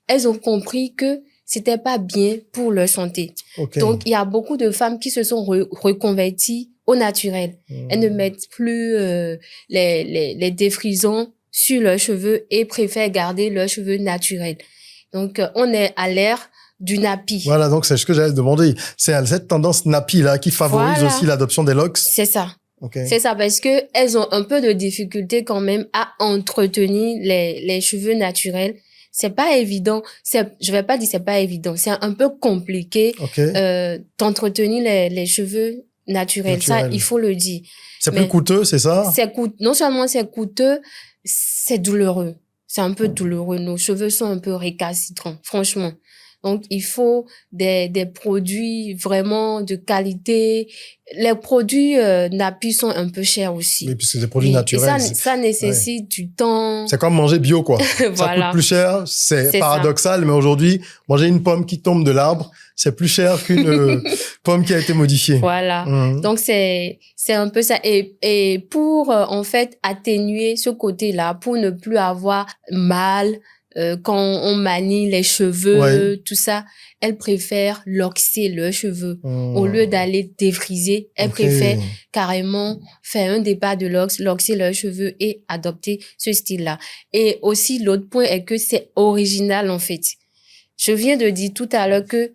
Elles ont compris que c'était pas bien pour leur santé. Ok. Donc, il y a beaucoup de femmes qui se sont reconverties au naturel. Elles ne mettent plus les défrisants sur leurs cheveux et préfèrent garder leurs cheveux naturels. Donc, on est à l'ère du nappy. Voilà, donc c'est ce que j'allais te demander. C'est cette tendance nappy là qui favorise Voilà. aussi l'adoption des locks. C'est ça. Okay. C'est ça, parce que elles ont un peu de difficulté quand même à entretenir les cheveux naturels. C'est pas évident. Je vais pas dire c'est pas évident. C'est un peu compliqué d'entretenir les cheveux naturels. Ça, il faut le dire. C'est plus coûteux, c'est ça? Non seulement c'est coûteux, c'est douloureux. C'est un peu douloureux. Nos cheveux sont un peu récalcitrants, franchement. Donc, il faut des produits vraiment de qualité. Les produits nappy sont un peu chers aussi. Oui, puisque c'est des produits naturels. Et ça nécessite du temps. C'est comme manger bio, quoi. Voilà. Ça coûte plus cher. C'est paradoxal, mais aujourd'hui, manger une pomme qui tombe de l'arbre, c'est plus cher qu'une pomme qui a été modifiée. Voilà. Donc, c'est un peu ça. Et pour, en fait, atténuer ce côté-là, pour ne plus avoir mal, quand on manie les cheveux, tout ça, elles préfèrent loxer leurs cheveux. Au lieu d'aller défriser, elles préfèrent carrément faire un départ de loxer leurs cheveux et adopter ce style-là. Et aussi, l'autre point est que c'est original, en fait. Je viens de dire tout à l'heure que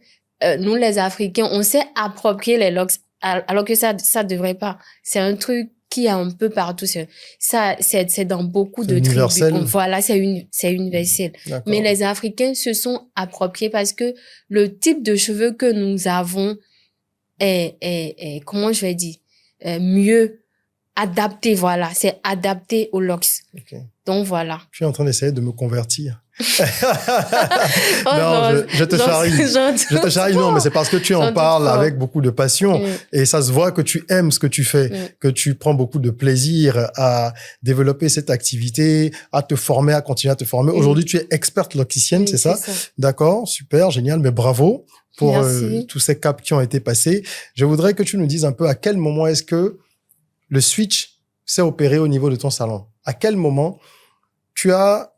nous, les Africains, on s'est approprié les locks, alors que ça devrait pas. C'est un truc qui est un peu partout. Ça, c'est dans beaucoup de tribus. Voilà, c'est universel. Mais les Africains se sont appropriés parce que le type de cheveux que nous avons est comment je vais dire, mieux adapté, voilà. C'est adapté aux locks. Donc, voilà. Je suis en train d'essayer de me convertir. Non, je te charrie. Je te charrie, non, mais c'est parce que tu en parles avec beaucoup de passion et ça se voit que tu aimes ce que tu fais, que tu prends beaucoup de plaisir à développer cette activité, à te former, à continuer à te former. Aujourd'hui, tu es experte locticienne, c'est ça? D'accord, super, génial, mais bravo pour tous ces caps qui ont été passés. Je voudrais que tu nous dises un peu à quel moment est-ce que le switch s'est opéré au niveau de ton salon. À quel moment tu as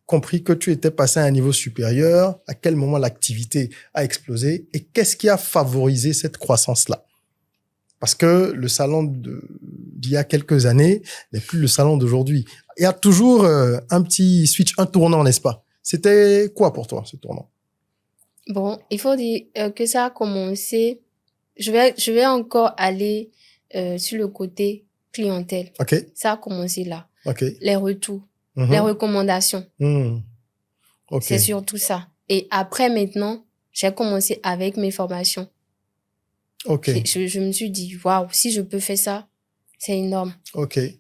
compris que tu étais passé à un niveau supérieur, à quel moment l'activité a explosé et qu'est-ce qui a favorisé cette croissance-là? Parce que le salon d'il y a quelques années n'est plus le salon d'aujourd'hui. Il y a toujours un petit switch, un tournant, n'est-ce pas? C'était quoi pour toi, ce tournant? Bon, il faut dire que ça a commencé... Je vais encore aller sur le côté clientèle. Ça a commencé là. Les retours. Les recommandations. C'est surtout ça. Et après, maintenant, j'ai commencé avec mes formations. Je me suis dit, waouh, si je peux faire ça, c'est énorme.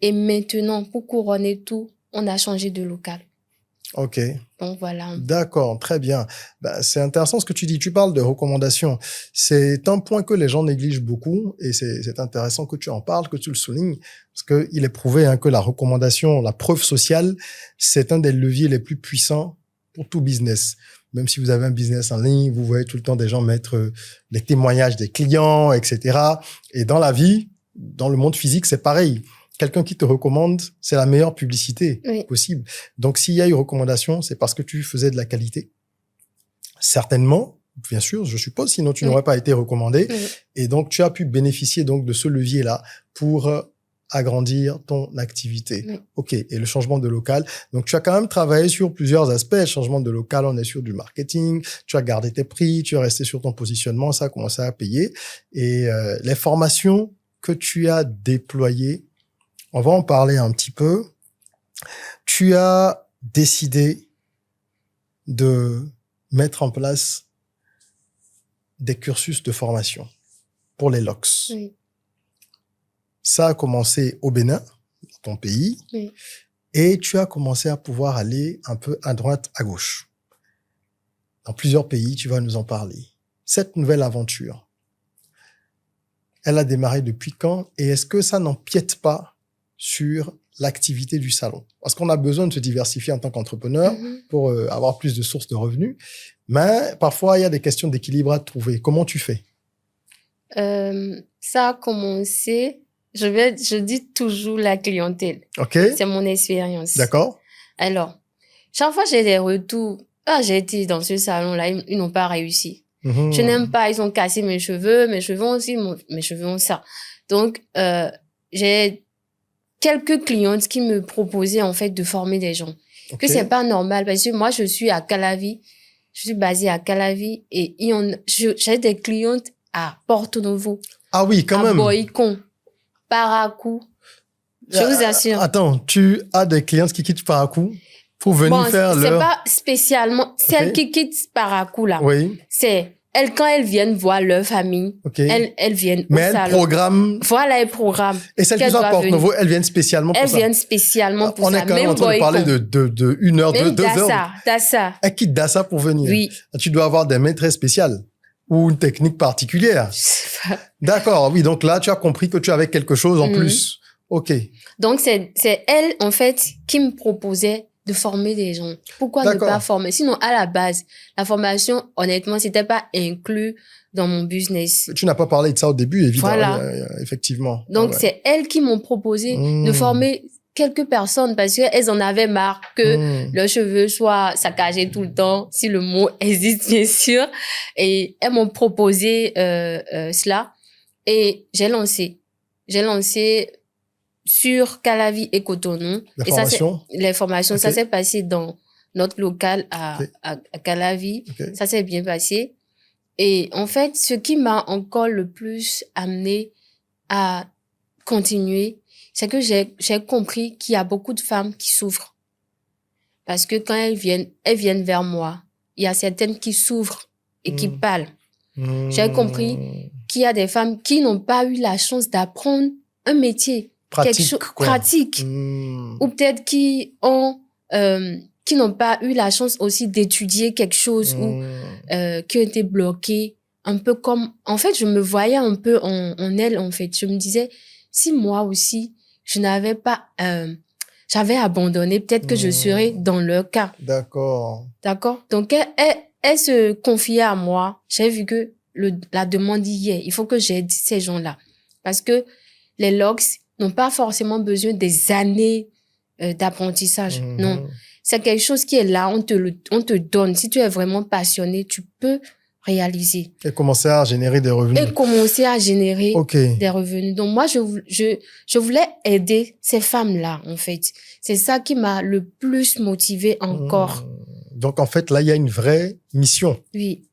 Et maintenant, pour couronner tout, on a changé de local. Donc, voilà. D'accord, très bien. Bah, c'est intéressant ce que tu dis. Tu parles de recommandations. C'est un point que les gens négligent beaucoup et c'est intéressant que tu en parles, que tu le soulignes, parce que il est prouvé que la recommandation, la preuve sociale, c'est un des leviers les plus puissants pour tout business. Même si vous avez un business en ligne, vous voyez tout le temps des gens mettre les témoignages des clients, etc. Et dans la vie, dans le monde physique, c'est pareil. Quelqu'un qui te recommande, c'est la meilleure publicité possible. Donc, s'il y a eu recommandation, c'est parce que tu faisais de la qualité. Certainement, bien sûr, je suppose, sinon tu n'aurais pas été recommandé. Et donc, tu as pu bénéficier donc de ce levier-là pour agrandir ton activité. Et le changement de local. Donc, tu as quand même travaillé sur plusieurs aspects. Changement de local, on est sur du marketing. Tu as gardé tes prix, tu es resté sur ton positionnement, ça a commencé à payer. Et les formations que tu as déployées, on va en parler un petit peu. Tu as décidé de mettre en place des cursus de formation pour les locks. ça a commencé au Bénin, ton pays, Oui. et tu as commencé à pouvoir aller un peu à droite, à gauche. Dans plusieurs pays, tu vas nous en parler. Cette nouvelle aventure, elle a démarré depuis quand et est-ce que ça n'empiète pas sur l'activité du salon? Parce qu'on a besoin de se diversifier en tant qu'entrepreneur pour avoir plus de sources de revenus, mais parfois, il y a des questions d'équilibre à trouver. Comment tu fais? Ça a commencé, je dis toujours la clientèle. OK, C'est mon expérience. d'accord. Alors, chaque fois j'ai des retours. Ah, j'ai été dans ce salon-là, ils n'ont pas réussi. Mhm. Je n'aime pas, ils ont cassé mes cheveux aussi, mes cheveux ont ça. Donc, j'ai quelques clientes qui me proposaient en fait de former des gens. OK. Que c'est pas normal parce que moi je suis à Calavi, je suis basée à Calavi et j'ai des clientes à Porto Novo, Ah oui, quand à même. Boïcon, Paracou. Je vous assure. Attends, tu as des clientes qui quittent Paracou pour venir faire c'est leur... pas spécialement celles Ok. qui quittent Paracou là. Oui, C'est elles quand elles viennent voir leur famille, OK. elles viennent Mais au elles salon. programment... Voilà les programmes. Et celles qui qu'elles sont à doivent Porto-Novo, elles viennent spécialement pour Elles ça. viennent spécialement pour On ça. est quand même en train de Boycon, parler de 1 heure, même 2 heures. Dassa. Elles quittent Dassa pour venir. Oui. Tu dois avoir des mains très spéciales ou une technique particulière. Je sais pas. D'accord, oui. Donc là, tu as compris que tu avais quelque chose en Mhm. plus. OK. Donc, c'est elle, en fait, qui me proposait de former des gens. Pourquoi ne D'accord. pas former? Sinon, à la base, la formation, honnêtement, c'était pas inclus dans mon business. Tu n'as pas parlé de ça au début, évidemment. Voilà. Effectivement. Donc, Ah ouais. c'est elles qui m'ont proposé de Mmh. former quelques personnes parce qu'elles en avaient marre que Mmh. leurs cheveux soient saccagés tout le temps, si le mot existe, bien sûr. Et elles m'ont proposé cela. Et j'ai lancé sur Calavi et Cotonou. La Et ça, c'est formation. les formations. Ok. Ça s'est passé dans notre local Ok. à Calavi. OK. Ça s'est bien passé. Et en fait, ce qui m'a encore le plus amené à continuer, c'est que j'ai compris qu'il y a beaucoup de femmes qui souffrent. Parce que quand elles viennent vers moi, il y a certaines qui souffrent et qui parlent. J'ai compris qu'il y a des femmes qui n'ont pas eu la chance d'apprendre un métier. Pratique, quoi. Pratique. Ou peut-être qui n'ont pas eu la chance aussi d'étudier quelque chose ou qui ont été bloqués. Un peu comme, en fait, je me voyais un peu en elle, en fait. Je me disais, si moi aussi, je n'avais pas, j'avais abandonné, peut-être que je serais dans leur cas. D'accord. D'accord? Donc, elle se confiait à moi. J'ai vu que la demande y est. Il faut que j'aide ces gens-là. Parce que les logs n'ont pas forcément besoin des années d'apprentissage. Non. C'est quelque chose qui est là. On te donne. Si tu es vraiment passionné, tu peux réaliser. Et commencer à générer des revenus. Et commencer à générer OK. des revenus. Donc, moi, je voulais aider ces femmes-là, en fait. C'est ça qui m'a le plus motivée encore. Donc, en fait, là, il y a une vraie mission. Oui.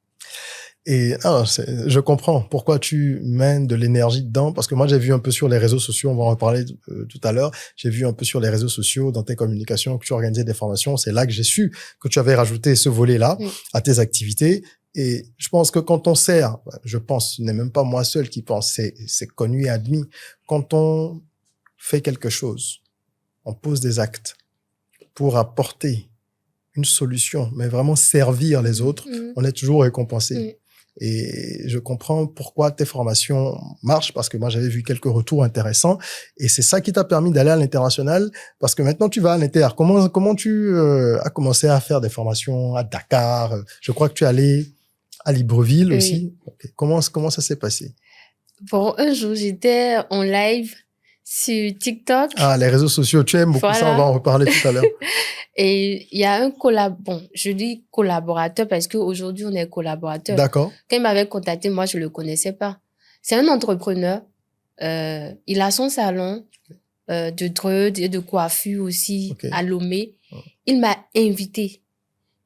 Et je comprends pourquoi tu mènes de l'énergie dedans, parce que moi, j'ai vu un peu sur les réseaux sociaux, on va en reparler tout à l'heure, j'ai vu un peu sur les réseaux sociaux, dans tes communications, que tu organisais des formations. C'est là que j'ai su que tu avais rajouté ce volet-là à tes activités. Et je pense que quand on sert, ce n'est même pas moi seul qui pense, c'est connu et admis, quand on fait quelque chose, on pose des actes pour apporter une solution, mais vraiment servir les autres, on est toujours récompensé. Et je comprends pourquoi tes formations marchent, parce que moi, j'avais vu quelques retours intéressants. Et c'est ça qui t'a permis d'aller à l'international, parce que maintenant, tu vas à l'inter. Comment tu as commencé à faire des formations à Dakar? Je crois que tu es allé à Libreville aussi. Okay. Comment ça s'est passé? Bon, un jour, j'étais en live sur TikTok. Ah, les réseaux sociaux, tu aimes beaucoup ça, on va en reparler tout à l'heure. Et il y a je dis collaborateur parce qu'aujourd'hui, on est collaborateur. D'accord. Quand il m'avait contacté, moi, je le connaissais pas. C'est un entrepreneur. Il a son salon de dread et de coiffure aussi à Lomé. Il m'a invité.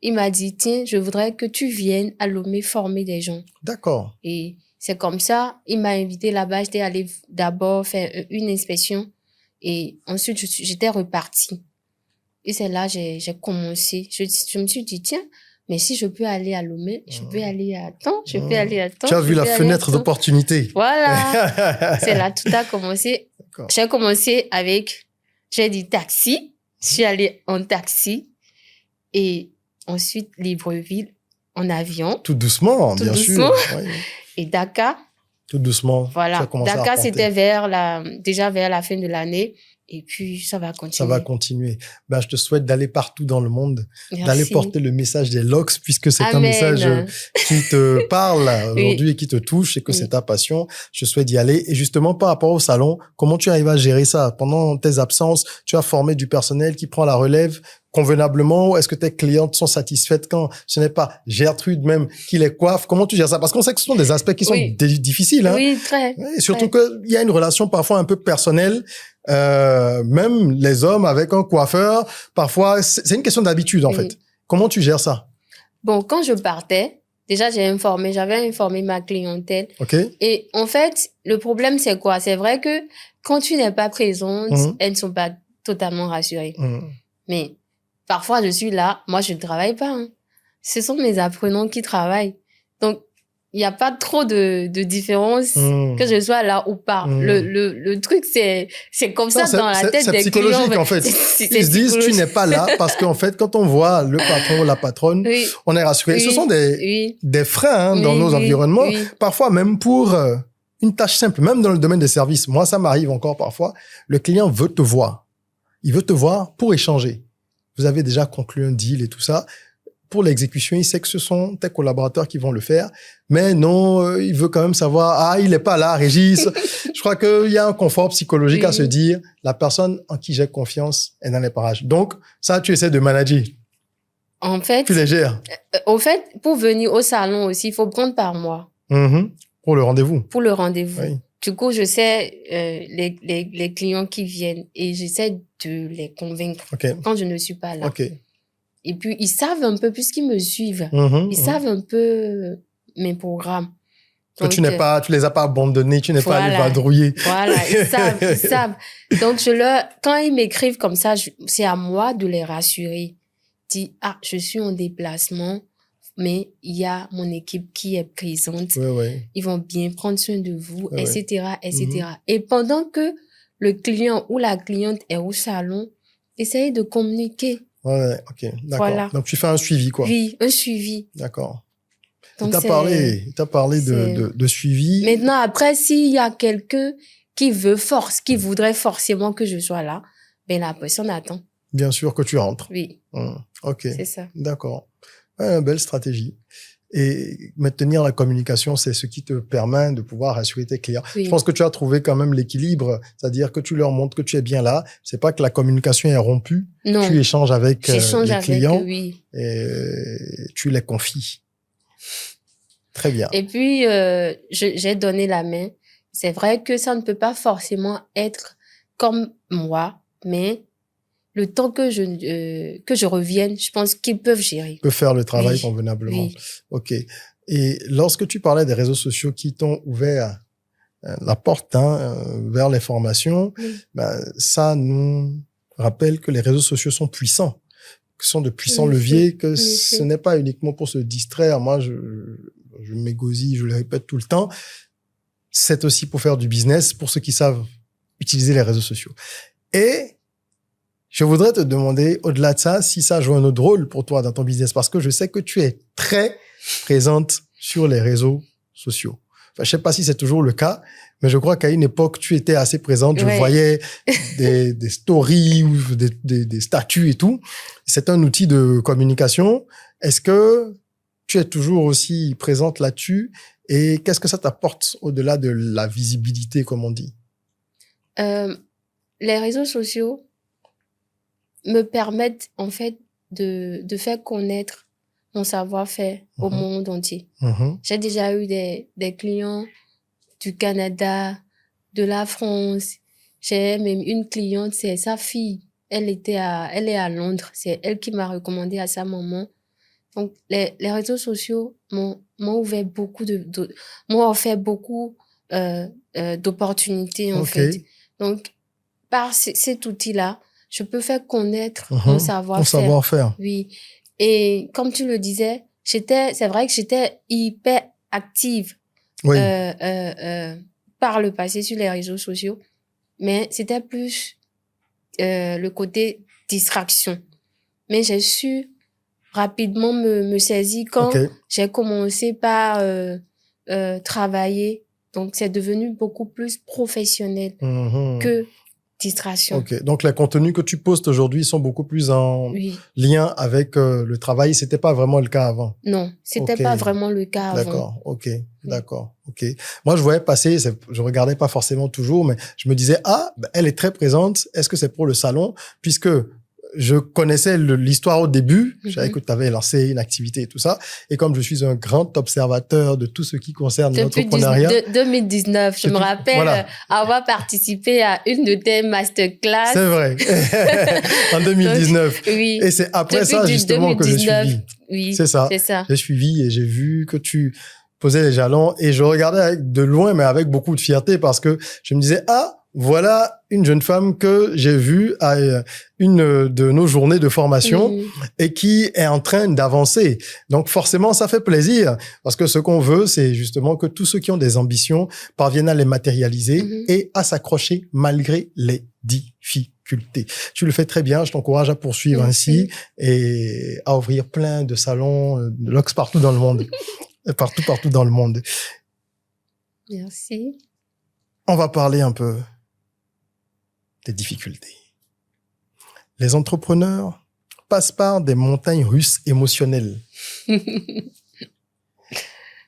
Il m'a dit, tiens, je voudrais que tu viennes à Lomé former des gens. D'accord. Et c'est comme ça, il m'a invité là-bas. J'étais allée d'abord faire une inspection et ensuite, j'étais repartie. Et c'est là j'ai commencé. Je me suis dit, tiens, mais si je peux aller à Lomé, je peux aller à temps, je peux aller à temps. Tu as vu la fenêtre d'opportunité. Voilà. C'est là, tout a commencé. J'ai commencé avec, j'ai dit taxi. Je suis allée en taxi et ensuite Libreville en avion. Tout doucement, Tout bien doucement. sûr. Oui. Et Dakar. Tout doucement. Voilà. Dakar, à c'était déjà vers la fin de l'année. Et puis, ça va continuer. Ça va continuer. Ben, je te souhaite d'aller partout dans le monde, Merci. d'aller porter le message des LOX, puisque c'est Amen. un message qui te parle aujourd'hui oui. et qui te touche et que oui. c'est ta passion. Je souhaite d'y aller. Et justement, par rapport au salon, comment tu arrives à gérer ça? Pendant tes absences, tu as formé du personnel qui prend la relève convenablement, ou est-ce que tes clientes sont satisfaites quand ce n'est pas Gertrude même qui les coiffe? Comment tu gères ça? Parce qu'on sait que ce sont des aspects qui sont difficiles, hein. Oui, très. Et surtout qu'il y a une relation parfois un peu personnelle. Même les hommes avec un coiffeur, parfois, c'est une question d'habitude, en fait. Comment tu gères ça? Bon, quand je partais, déjà, j'avais informé ma clientèle. OK. Et en fait, le problème, c'est quoi? C'est vrai que quand tu n'es pas présente, elles ne sont pas totalement rassurées. Mais parfois, je suis là. Moi, je ne travaille pas, hein. Ce sont mes apprenants qui travaillent. Donc, il n'y a pas trop de différence que je sois là ou pas. Le truc, c'est comme ça dans la tête des clients. C'est psychologique, en fait. Ils se disent, tu n'es pas là parce qu'en fait, quand on voit le patron ou la patronne, on est rassuré. Ce sont des freins dans nos environnements. Parfois, même pour une tâche simple, même dans le domaine des services. Moi, ça m'arrive encore parfois. Le client veut te voir. Il veut te voir pour échanger. Vous avez déjà conclu un deal et tout ça. Pour l'exécution, il sait que ce sont tes collaborateurs qui vont le faire. Mais non, il veut quand même savoir, il est pas là, Régis. Je crois qu'il y a un confort psychologique à se dire, la personne en qui j'ai confiance est dans les parages. Donc, ça, tu essaies de manager. En fait. Tu les gères. Au fait, pour venir au salon aussi, il faut prendre par mois. Pour le rendez-vous. Pour le rendez-vous. Oui. Du coup, je sais les clients qui viennent et j'essaie de les convaincre quand je ne suis pas là. Et puis, ils savent un peu, puisqu'ils me suivent, ils savent un peu mes programmes. Donc, tu les as pas abandonnés, tu n'es pas allé vadrouiller. Voilà, ils savent. Donc, quand ils m'écrivent comme ça, c'est à moi de les rassurer. Dis, je suis en déplacement, mais il y a mon équipe qui est présente. Ils vont bien prendre soin de vous, etc., etc. Et pendant que le client ou la cliente est au salon, essayez de communiquer. OK, d'accord. Voilà. Donc, tu fais un suivi, quoi. Oui, un suivi. D'accord. Tu as parlé de suivi. Maintenant, après, s'il y a quelqu'un qui voudrait forcément que je sois là, ben la personne attend. Bien sûr que tu rentres. Oui. OK. C'est ça. D'accord. Belle stratégie. Et maintenir la communication, c'est ce qui te permet de pouvoir rassurer tes clients. Je pense que tu as trouvé quand même l'équilibre, c'est-à-dire que tu leur montres que tu es bien là. C'est pas que la communication est rompue. Non. Tu échanges avec les clients et tu les confies. Très bien. Et puis, j'ai donné la main. C'est vrai que ça ne peut pas forcément être comme moi, mais le temps que je revienne, je pense qu'ils peuvent gérer. Ils peuvent faire le travail convenablement. Oui. OK. Et lorsque tu parlais des réseaux sociaux qui t'ont ouvert la porte vers les formations, ça nous rappelle que les réseaux sociaux sont puissants, que ce sont de puissants leviers, que ce n'est pas uniquement pour se distraire. Moi, je m'égosille, je le répète tout le temps. C'est aussi pour faire du business, pour ceux qui savent utiliser les réseaux sociaux. Et je voudrais te demander, au-delà de ça, si ça joue un autre rôle pour toi dans ton business, parce que je sais que tu es très présente sur les réseaux sociaux. Enfin, je sais pas si c'est toujours le cas, mais je crois qu'à une époque, tu étais assez présente. Je voyais des stories ou des statuts et tout. C'est un outil de communication. Est-ce que tu es toujours aussi présente là-dessus? Et qu'est-ce que ça t'apporte au-delà de la visibilité, comme on dit? Les réseaux sociaux me permettent en fait de faire connaître mon savoir-faire au monde entier. J'ai déjà eu des clients du Canada, de la France. J'ai même une cliente, c'est sa fille. Elle est à Londres. C'est elle qui m'a recommandé à sa maman. Donc, les réseaux sociaux m'ont ouvert m'ont offert beaucoup d'opportunités, en fait. Donc, par cet outil-là, je peux faire connaître mon savoir-faire. Oui. Et comme tu le disais, c'est vrai que j'étais hyper active par le passé sur les réseaux sociaux. mais c'était plus le côté distraction. Mais j'ai su rapidement me saisir quand j'ai commencé par travailler. Donc, c'est devenu beaucoup plus professionnel que distraction. Ok, donc les contenus que tu postes aujourd'hui sont beaucoup plus en lien avec le travail. C'était pas vraiment le cas avant. Non, c'était pas vraiment le cas avant. D'accord, ok, d'accord, ok. Moi, je voyais passer, je regardais pas forcément toujours, mais je me disais, elle est très présente. Est-ce que c'est pour le salon? Puisque je connaissais l'histoire au début. Je savais que tu avais lancé une activité et tout ça. Et comme je suis un grand observateur de tout ce qui concerne l'entrepreneuriat. Depuis 2019, je me rappelle avoir participé à une de tes masterclass. C'est vrai. En 2019. Donc, oui. Et c'est après ça, justement, 2019, que j'ai suivi. Oui. C'est ça. J'ai suivi et j'ai vu que tu posais les jalons et je regardais de loin, mais avec beaucoup de fierté parce que je me disais, voilà une jeune femme que j'ai vue à une de nos journées de formation et qui est en train d'avancer. Donc forcément, ça fait plaisir parce que ce qu'on veut, c'est justement que tous ceux qui ont des ambitions parviennent à les matérialiser et à s'accrocher malgré les difficultés. Tu le fais très bien, je t'encourage à poursuivre ainsi et à ouvrir plein de salons de luxe partout dans le monde. Partout dans le monde. Merci. On va parler un peu des difficultés. Les entrepreneurs passent par des montagnes russes émotionnelles.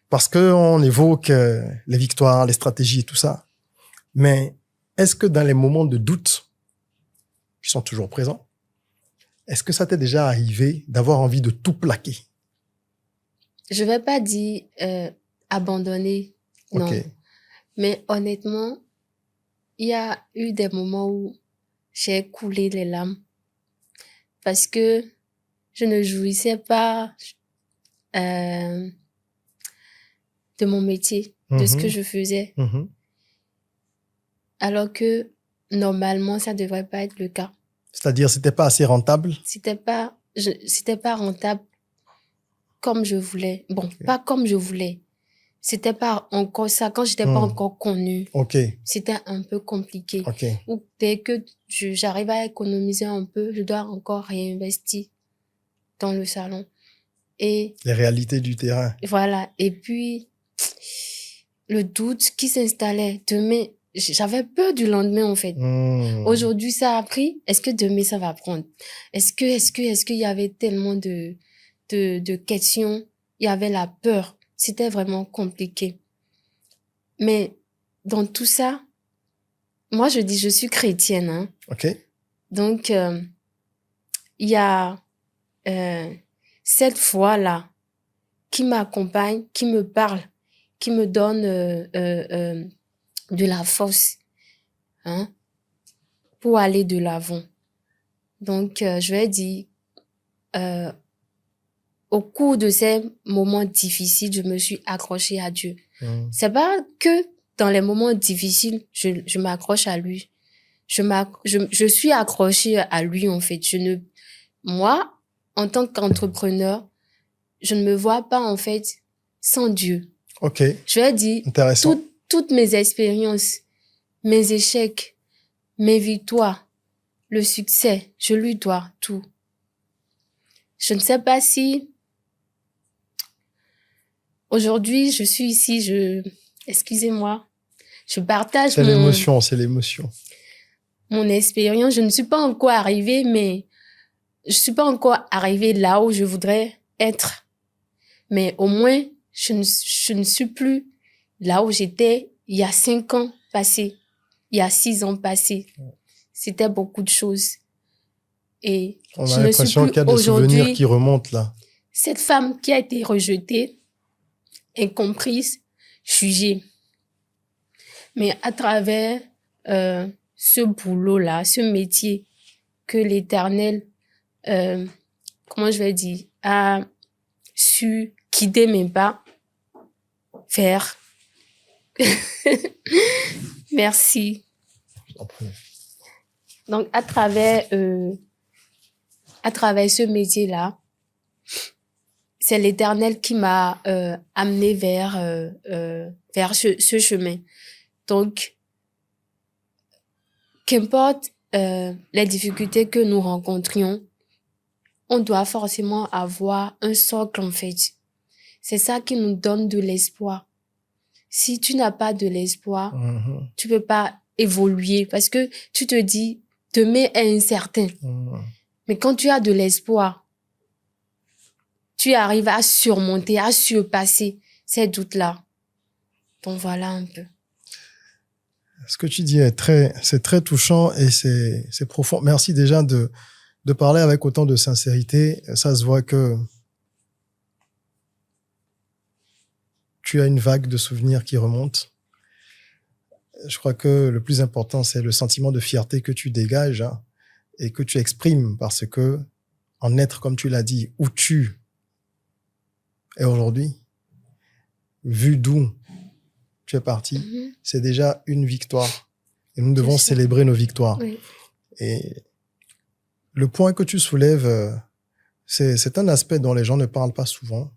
Parce qu'on évoque les victoires, les stratégies et tout ça. Mais est-ce que dans les moments de doute, qui sont toujours présents, est-ce que ça t'est déjà arrivé d'avoir envie de tout plaquer? Je vais pas dire abandonner, non. Mais honnêtement, il y a eu des moments où j'ai coulé les larmes parce que je ne jouissais pas de mon métier, de ce que je faisais. Alors que normalement, ça devrait pas être le cas. C'est-à-dire, c'était pas assez rentable? C'était pas rentable comme je voulais. Bon, pas comme je voulais. C'était pas encore ça quand j'étais pas encore connue. C'était un peu compliqué. Ou dès que j'arrive à économiser un peu, je dois encore réinvestir dans le salon. Et les réalités du terrain. Voilà. Et puis le doute qui s'installait. Demain, j'avais peur du lendemain en fait. Aujourd'hui, ça a pris. Est-ce que demain ça va prendre? Est-ce qu'il y avait tellement de questions? Il y avait la peur. C'était vraiment compliqué. Mais dans tout ça, moi, je dis, je suis chrétienne. Hein. Donc, il y a cette foi-là qui m'accompagne, qui me parle, qui me donne de la force pour aller de l'avant. Donc, je vais dire, au cours de ces moments difficiles, je me suis accrochée à Dieu. C'est pas que dans les moments difficiles, je m'accroche à lui. Je suis accrochée à lui, en fait. Moi, en tant qu'entrepreneur, je ne me vois pas, en fait, sans Dieu. Je vais dire, toutes mes expériences, mes échecs, mes victoires, le succès, je lui dois tout. Je ne sais pas si aujourd'hui, je suis ici, excusez-moi, je partage c'est l'émotion. Mon expérience. Je ne suis pas encore arrivée, mais je suis pas encore arrivée là où je voudrais être. Mais au moins, je ne suis plus là où j'étais il y a 5 ans passés, il y a 6 ans passés. C'était beaucoup de choses. Et on a l'impression qu'il y a des souvenirs qui remontent là. Cette femme qui a été rejetée, incomprise, jugée. Mais à travers ce boulot-là, ce métier que l'Éternel, comment je vais dire, a su guider mes pas vers. Merci. Donc, à travers ce métier-là, c'est l'Éternel qui m'a amené vers ce chemin. Donc, qu'importe les difficultés que nous rencontrions, on doit forcément avoir un socle, en fait. C'est ça qui nous donne de l'espoir. Si tu n'as pas de l'espoir, tu peux pas évoluer parce que tu te dis, demain est incertain. Mais quand tu as de l'espoir, tu arrives à surmonter, à surpasser ces doutes-là. Donc voilà un peu. Ce que tu dis c'est très touchant et c'est profond. Merci déjà de parler avec autant de sincérité. Ça se voit que tu as une vague de souvenirs qui remonte. Je crois que le plus important, c'est le sentiment de fierté que tu dégages, hein, et que tu exprimes, parce que en être, comme tu l'as dit, où tu es aujourd'hui, vu d'où tu es parti, c'est déjà une victoire. Et nous devons célébrer nos victoires. Oui. Et le point que tu soulèves, c'est un aspect dont les gens ne parlent pas souvent.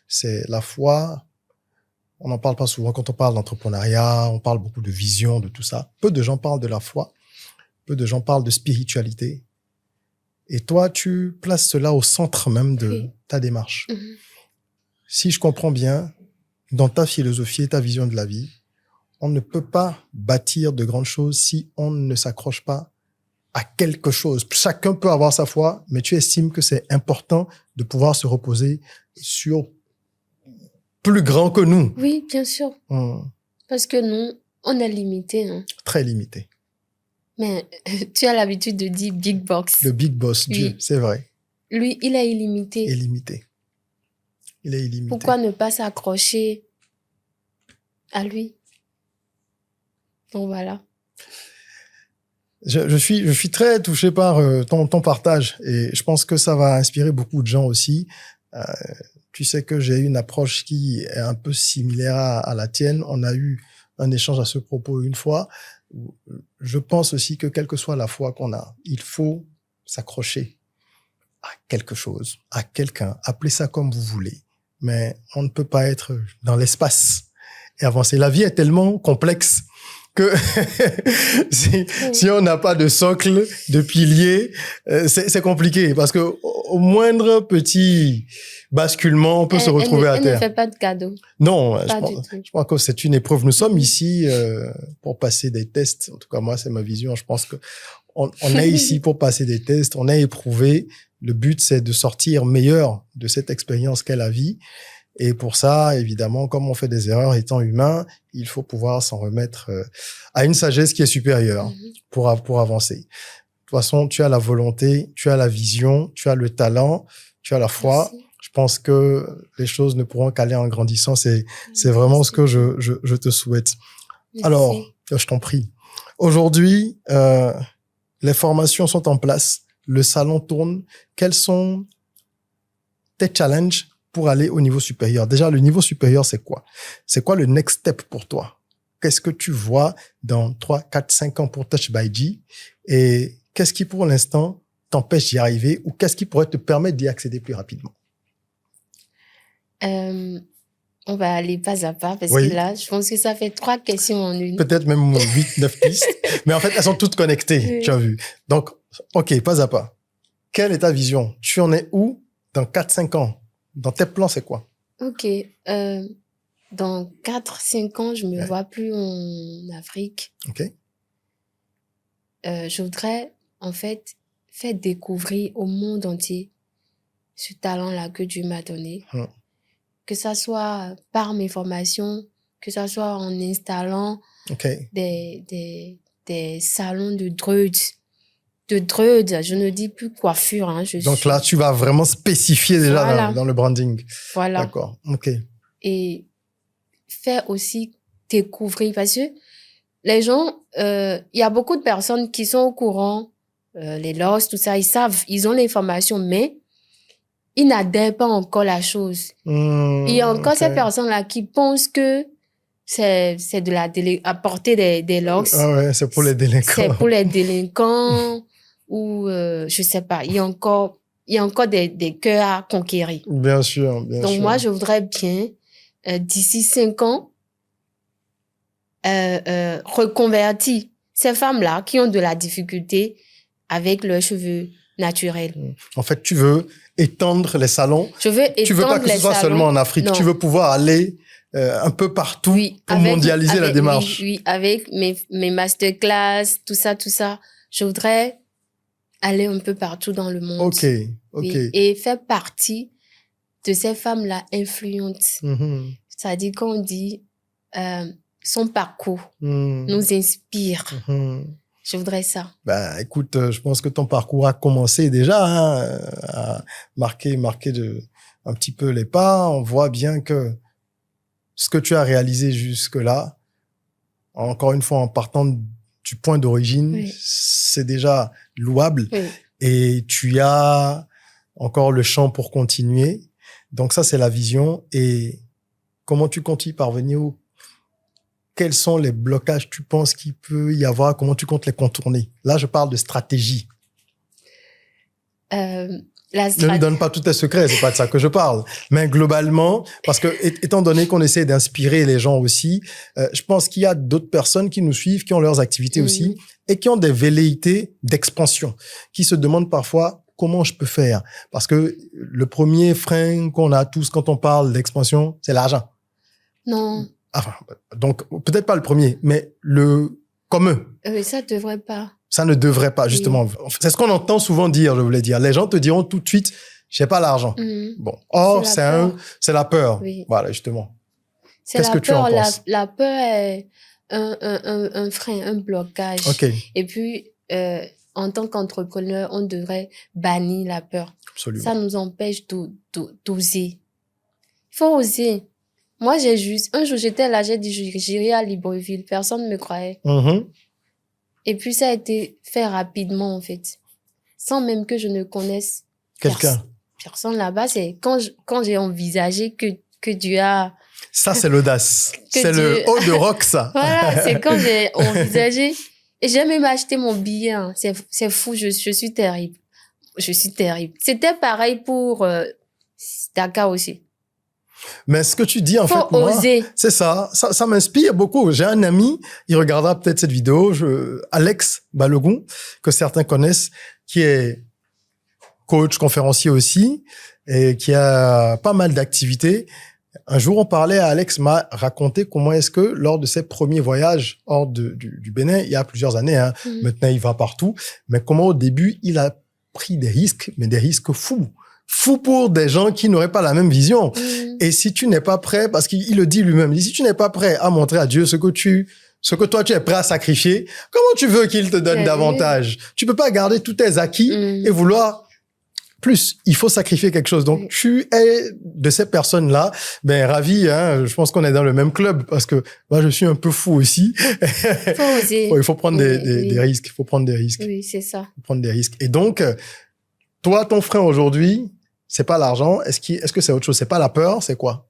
C'est la foi. On n'en parle pas souvent quand on parle d'entrepreneuriat, on parle beaucoup de vision, de tout ça. Peu de gens parlent de la foi, peu de gens parlent de spiritualité. Et toi, tu places cela au centre même de ta démarche. Si je comprends bien, dans ta philosophie et ta vision de la vie, on ne peut pas bâtir de grandes choses si on ne s'accroche pas à quelque chose. Chacun peut avoir sa foi, mais tu estimes que c'est important de pouvoir se reposer sur plus grand que nous. Oui, bien sûr. Parce que nous, on est limité. Hein. Très limité. Mais tu as l'habitude de dire Big Box. Le Big Boss, oui. Dieu, c'est vrai. Lui, il est illimité. Illimité. Il est illimité. Pourquoi ne pas s'accrocher à lui? Donc voilà. Je suis très touché par ton partage et je pense que ça va inspirer beaucoup de gens aussi. Tu sais que j'ai une approche qui est un peu similaire à la tienne. On a eu un échange à ce propos une fois. Je pense aussi que quelle que soit la foi qu'on a, il faut s'accrocher à quelque chose, à quelqu'un. Appelez ça comme vous voulez. Mais on ne peut pas être dans l'espace et avancer. La vie est tellement complexe que si on n'a pas de socle, de pilier, c'est compliqué parce que au moindre petit basculement, on peut se retrouver à terre. Elle ne fait pas de cadeau. Non, je pense que c'est une épreuve. Nous sommes ici pour passer des tests. En tout cas, moi, c'est ma vision. Je pense que on est ici pour passer des tests. On est éprouvé. Le but, c'est de sortir meilleur de cette expérience qu'est la vie. Et pour ça, évidemment, comme on fait des erreurs étant humain, il faut pouvoir s'en remettre à une sagesse qui est supérieure pour avancer. De toute façon, tu as la volonté, tu as la vision, tu as le talent, tu as la foi. Merci. Je pense que les choses ne pourront qu'aller en grandissant. C'est vraiment ce que je te souhaite. Merci. Alors, je t'en prie. Aujourd'hui, les formations sont en place. Le salon tourne. Quels sont tes challenges pour aller au niveau supérieur? Déjà, le niveau supérieur, c'est quoi? C'est quoi le next step pour toi? Qu'est-ce que tu vois dans 3, 4, 5 ans pour Touch by G? Et qu'est-ce qui, pour l'instant, t'empêche d'y arriver ou qu'est-ce qui pourrait te permettre d'y accéder plus rapidement? On va aller pas à pas parce que là, je pense que ça fait 3 questions en une. Peut-être même 8, 9 pistes. Mais en fait, elles sont toutes connectées, tu as vu. Donc, OK, pas à pas. Quelle est ta vision? Tu en es où dans 4, 5 ans? Dans tes plans, c'est quoi? OK. Dans 4, 5 ans, je me vois plus en Afrique. OK. Je voudrais, en fait, faire découvrir au monde entier ce talent-là que Dieu m'a donné. Que ça soit par mes formations, que ça soit en installant des salons de druides. Je ne dis plus coiffure. Hein, donc là, tu vas vraiment spécifier déjà dans le branding. Voilà. D'accord, OK. Et faire aussi découvrir, parce que les gens, il y a beaucoup de personnes qui sont au courant, les LOS, tout ça, ils savent, ils ont l'information, mais ils n'adhèrent pas encore à la chose. Il y a encore ces personnes-là qui pensent que c'est de la apporter des LOS. Ah ouais, c'est pour les délinquants. C'est pour les délinquants ou je sais pas. Il y a encore des cœurs à conquérir. Bien sûr, bien sûr. Donc moi, je voudrais bien d'ici 5 ans reconvertir ces femmes-là qui ont de la difficulté avec leurs cheveux naturels. En fait, tu veux étendre les salons. Je veux étendre les salons. Tu veux pas que ce soit seulement en Afrique. Non. Tu veux pouvoir aller un peu partout pour mondialiser la démarche. Oui, avec mes masterclass, tout ça. Je voudrais aller un peu partout dans le monde. OK. Oui, et faire partie de ces femmes-là influentes. C'est-à-dire qu'on dit son parcours nous inspire. Je voudrais ça. Ben, écoute, je pense que ton parcours a commencé déjà à marquer un petit peu les pas. On voit bien que ce que tu as réalisé jusque-là, encore une fois, en partant du point d'origine, c'est déjà louable. Oui. Et tu as encore le champ pour continuer. Donc ça, c'est la vision. Et comment tu comptes y parvenir? Quels sont les blocages tu penses qu'il peut y avoir? Comment tu comptes les contourner? Là, je parle de stratégie. Ne me donne pas tous tes secrets, c'est pas de ça que je parle. Mais globalement, parce que étant donné qu'on essaie d'inspirer les gens aussi, je pense qu'il y a d'autres personnes qui nous suivent, qui ont leurs activités aussi, et qui ont des velléités d'expansion, qui se demandent parfois comment je peux faire. Parce que le premier frein qu'on a tous quand on parle d'expansion, c'est l'argent. Non. Enfin, donc, peut-être pas le premier, mais le commun. Ça devrait pas. Ça ne devrait pas, justement. Oui. C'est ce qu'on entend souvent dire, je voulais dire. Les gens te diront tout de suite, j'ai pas l'argent. Bon. Or, c'est la peur. Oui. Voilà, justement. Qu'est-ce que tu en penses? La peur est un frein, un blocage. Okay. Et puis, en tant qu'entrepreneur, on devrait bannir la peur. Absolument. Ça nous empêche d'oser. Il faut oser. Moi, un jour, j'étais là, j'ai dit, j'irai à Libreville. Personne ne me croyait. Et puis, ça a été fait rapidement, en fait. Sans même que je ne connaisse quelqu'un. Personne là-bas. C'est quand j'ai envisagé que Dieu a... Ça, c'est l'audace. C'est le haut de rock, ça. Voilà, c'est quand j'ai envisagé. Et j'ai même acheté mon billet. Hein. C'est fou, je suis terrible. Je suis terrible. C'était pareil pour Dakar aussi. Mais ce que tu dis, en fait, moi, c'est ça m'inspire beaucoup. J'ai un ami, il regardera peut-être cette vidéo, Alex Balogun, que certains connaissent, qui est coach, conférencier aussi, et qui a pas mal d'activités. Un jour, on parlait, Alex m'a raconté comment est-ce que, lors de ses premiers voyages hors du Bénin, il y a plusieurs années, hein, maintenant il va partout, mais comment au début, il a pris des risques, mais des risques fous. Fou pour des gens qui n'auraient pas la même vision. Et si tu n'es pas prêt, parce qu'il le dit lui-même, il dit, si tu n'es pas prêt à montrer à Dieu ce que toi tu es prêt à sacrifier, comment tu veux qu'il te donne davantage? Tu peux pas garder tous tes acquis et vouloir plus. Il faut sacrifier quelque chose. Donc, tu es de ces personnes-là. Ben, ravi, hein. Je pense qu'on est dans le même club parce que moi, je suis un peu fou aussi. Faut oser. Il faut prendre des risques. Il faut prendre des risques. Oui, c'est ça. Il faut prendre des risques. Et donc, toi, ton frein aujourd'hui, c'est pas l'argent. Est-ce que c'est autre chose? C'est pas la peur, c'est quoi?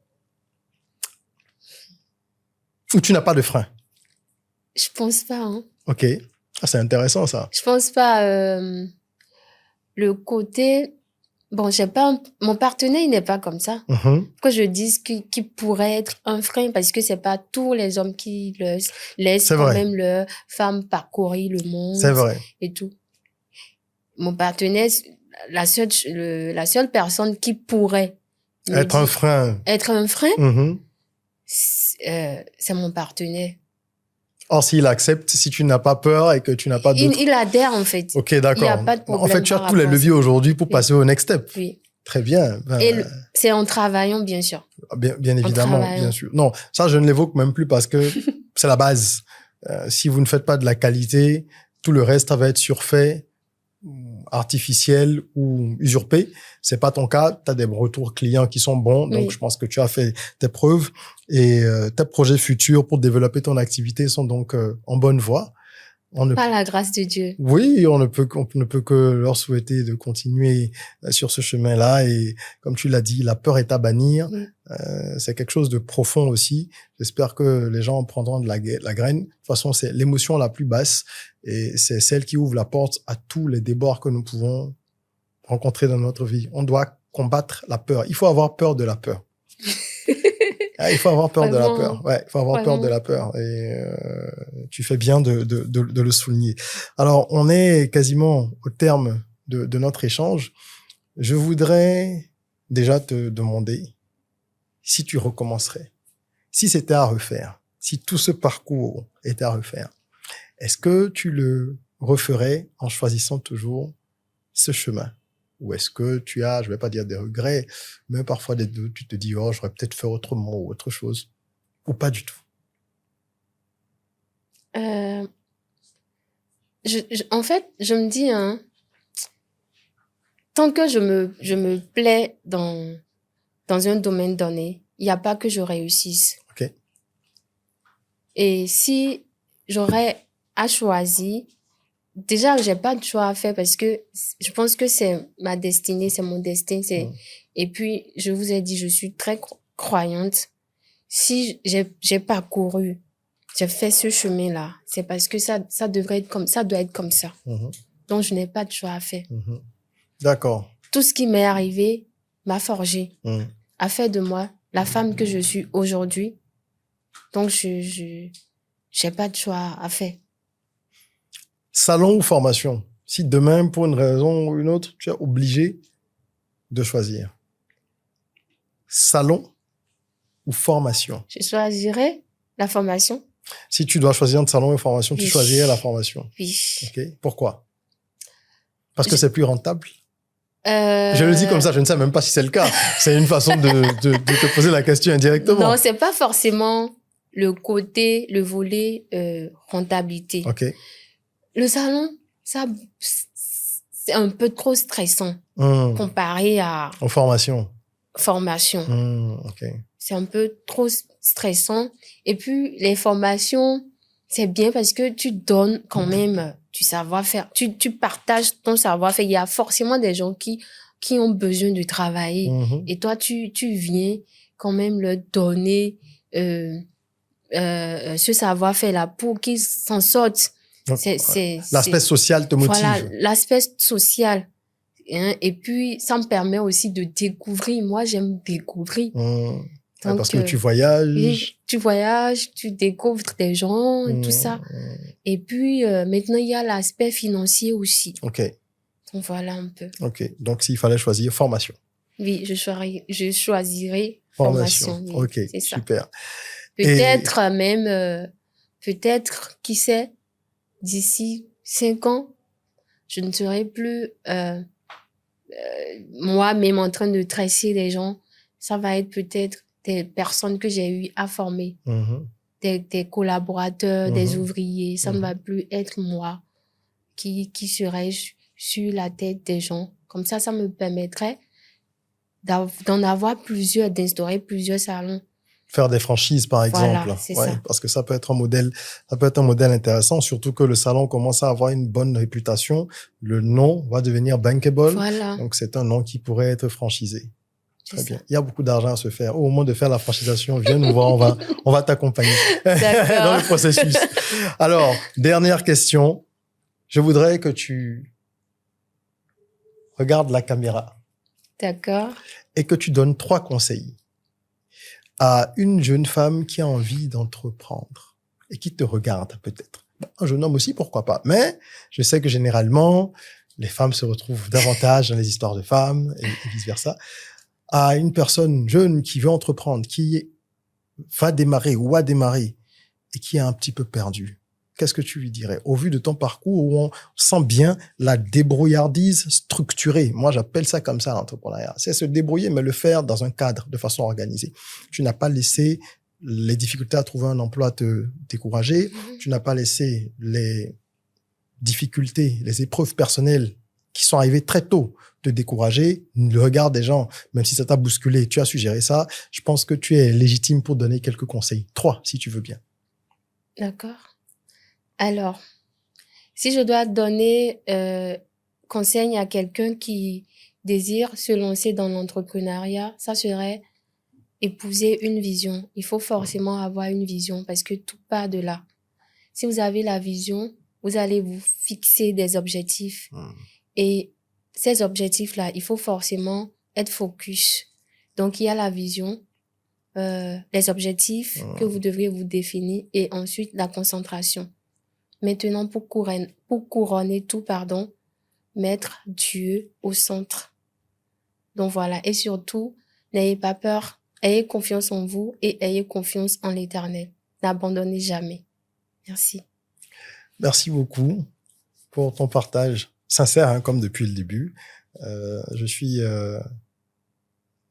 Ou tu n'as pas de frein? Je pense pas, hein. OK. Ah, c'est intéressant, ça. Je pense pas, le côté, bon, mon partenaire, il n'est pas comme ça. Que je dise qu'il pourrait être un frein parce que c'est pas tous les hommes qui laissent quand même leur femme parcourir le monde. C'est vrai. Et tout. Mon partenaire, la seule personne qui pourrait être un frein, c'est mon partenaire. Or, s'il accepte, si tu n'as pas peur et que tu n'as pas d'autre... Il adhère, en fait. OK, d'accord. Il n'y a pas de problème. En fait, tu as tous les leviers aujourd'hui pour passer au next step. Oui. Très bien. Et c'est en travaillant, bien sûr. Bien évidemment, bien sûr. Non, ça, je ne l'évoque même plus parce que c'est la base. Si vous ne faites pas de la qualité, tout le reste, ça va être surfait, artificiel ou usurpé. C'est pas ton cas. Tu as des retours clients qui sont bons. Donc, je pense que tu as fait tes preuves et tes projets futurs pour développer ton activité sont donc en bonne voie. Par la grâce de Dieu. Oui, on ne peut que leur souhaiter de continuer sur ce chemin-là. Et comme tu l'as dit, la peur est à bannir. C'est quelque chose de profond aussi. J'espère que les gens prendront de la graine. De toute façon, c'est l'émotion la plus basse et c'est celle qui ouvre la porte à tous les débords que nous pouvons rencontrer dans notre vie. On doit combattre la peur. Il faut avoir peur de la peur. Ah, il faut avoir peur de la Vraiment, peur. Ouais, il faut avoir peur de vraiment. la peur. Et tu fais bien de le souligner. Alors, on est quasiment au terme de notre échange. Je voudrais déjà te demander si tu recommencerais, si c'était à refaire, si tout ce parcours était à refaire, est-ce que tu le referais en choisissant toujours ce chemin? Ou est-ce que tu as, je vais pas dire des regrets, mais parfois des doutes, tu te dis, oh, j'aurais peut-être fait autrement ou autre chose, ou pas du tout? Euh, en fait, je me dis, hein, tant que je me plais dans un domaine donné, il n'y a pas que je réussisse. OK. Et si j'aurais à choisir, déjà, j'ai pas de choix à faire parce que je pense que c'est ma destinée, c'est mon destin. Et puis, je vous ai dit, je suis très croyante. Si j'ai parcouru, j'ai fait ce chemin-là, c'est parce que ça devrait être comme, ça doit être comme ça. Mhm. Donc, je n'ai pas de choix à faire. Mhm. D'accord. Tout ce qui m'est arrivé m'a forgé, Mhm. a fait de moi la femme que je suis aujourd'hui. Donc, j'ai pas de choix à faire. Salon ou formation? Si demain, pour une raison ou une autre, tu es obligé de choisir. Salon ou formation? Je choisirais la formation. Si tu dois choisir entre salon et formation, tu Oui. choisirais la formation. Oui. OK. Pourquoi? Parce que Je- c'est plus rentable? Je le dis comme ça, je ne sais même pas si c'est le cas. C'est une façon de te poser la question indirectement. Non, c'est pas forcément le côté, le volet rentabilité. OK. Le salon, ça, c'est un peu trop stressant comparé à En formation. formation. OK. C'est un peu trop stressant. Et puis, les formations, c'est bien parce que tu donnes quand même du savoir-faire. Tu partages ton savoir-faire. Il y a forcément des gens qui ont besoin de travailler. Et toi, tu viens quand même leur donner ce savoir-faire-là pour qu'ils s'en sortent. L'aspect social te motive. Voilà, l'aspect social. Hein, et puis, ça me permet aussi de découvrir. Moi, j'aime découvrir. Donc, parce que tu voyages. Tu voyages, tu découvres des gens, tout ça. Et puis, maintenant, il y a l'aspect financier aussi. OK. Donc, voilà un peu. OK. Donc, s'il fallait choisir, formation. Oui, je choisirais formation. Oui, OK, c'est ça. super. Peut-être même, peut-être, qui sait, d'ici 5 ans, je ne serai plus moi-même en train de tresser les gens. Ça va être peut-être des personnes que j'ai eu à former, des collaborateurs, des ouvriers. Ça ne va plus être moi qui serai sur la tête des gens. Comme ça me permettrait d'en avoir plusieurs, d'instaurer plusieurs salons. Faire des franchises, par exemple. Voilà, c'est ça. Parce que ça peut être un modèle intéressant, surtout que le salon commence à avoir une bonne réputation. Le nom va devenir bankable. Voilà. Donc, c'est un nom qui pourrait être franchisé. Très C'est bien. ça. Il y a beaucoup d'argent à se faire. Au moment de faire la franchisation, viens nous voir, on va t'accompagner dans le processus. Alors, dernière question. Je voudrais que tu regardes la caméra. D'accord. Et que tu donnes 3 conseils à une jeune femme qui a envie d'entreprendre et qui te regarde peut-être. Un jeune homme aussi, pourquoi pas. Mais je sais que généralement, les femmes se retrouvent davantage dans les histoires de femmes et vice-versa. À une personne jeune qui veut entreprendre, qui va démarrer ou a démarré et qui est un petit peu perdue, qu'est-ce que tu lui dirais? Au vu de ton parcours où on sent bien la débrouillardise structurée. Moi, j'appelle ça comme ça, l'entrepreneuriat. C'est se débrouiller, mais le faire dans un cadre, de façon organisée. Tu n'as pas laissé les difficultés à trouver un emploi te décourager. Tu n'as pas laissé les difficultés, les épreuves personnelles qui sont arrivées très tôt te décourager. Le regard des gens, même si ça t'a bousculé, tu as suggéré ça. Je pense que tu es légitime pour donner quelques conseils. 3, si tu veux bien. D'accord. Alors, si je dois donner conseil à quelqu'un qui désire se lancer dans l'entrepreneuriat, ça serait épouser une vision. Il faut forcément avoir une vision parce que tout part de là. Si vous avez la vision, vous allez vous fixer des objectifs. Et ces objectifs-là, il faut forcément être focus. Donc, il y a la vision, les objectifs que vous devriez vous définir et ensuite la concentration. Maintenant, pour couronner tout, mettre Dieu au centre. Donc voilà, et surtout, n'ayez pas peur, ayez confiance en vous et ayez confiance en l'Éternel. N'abandonnez jamais. Merci. Merci beaucoup pour ton partage sincère, hein, comme depuis le début. Je suis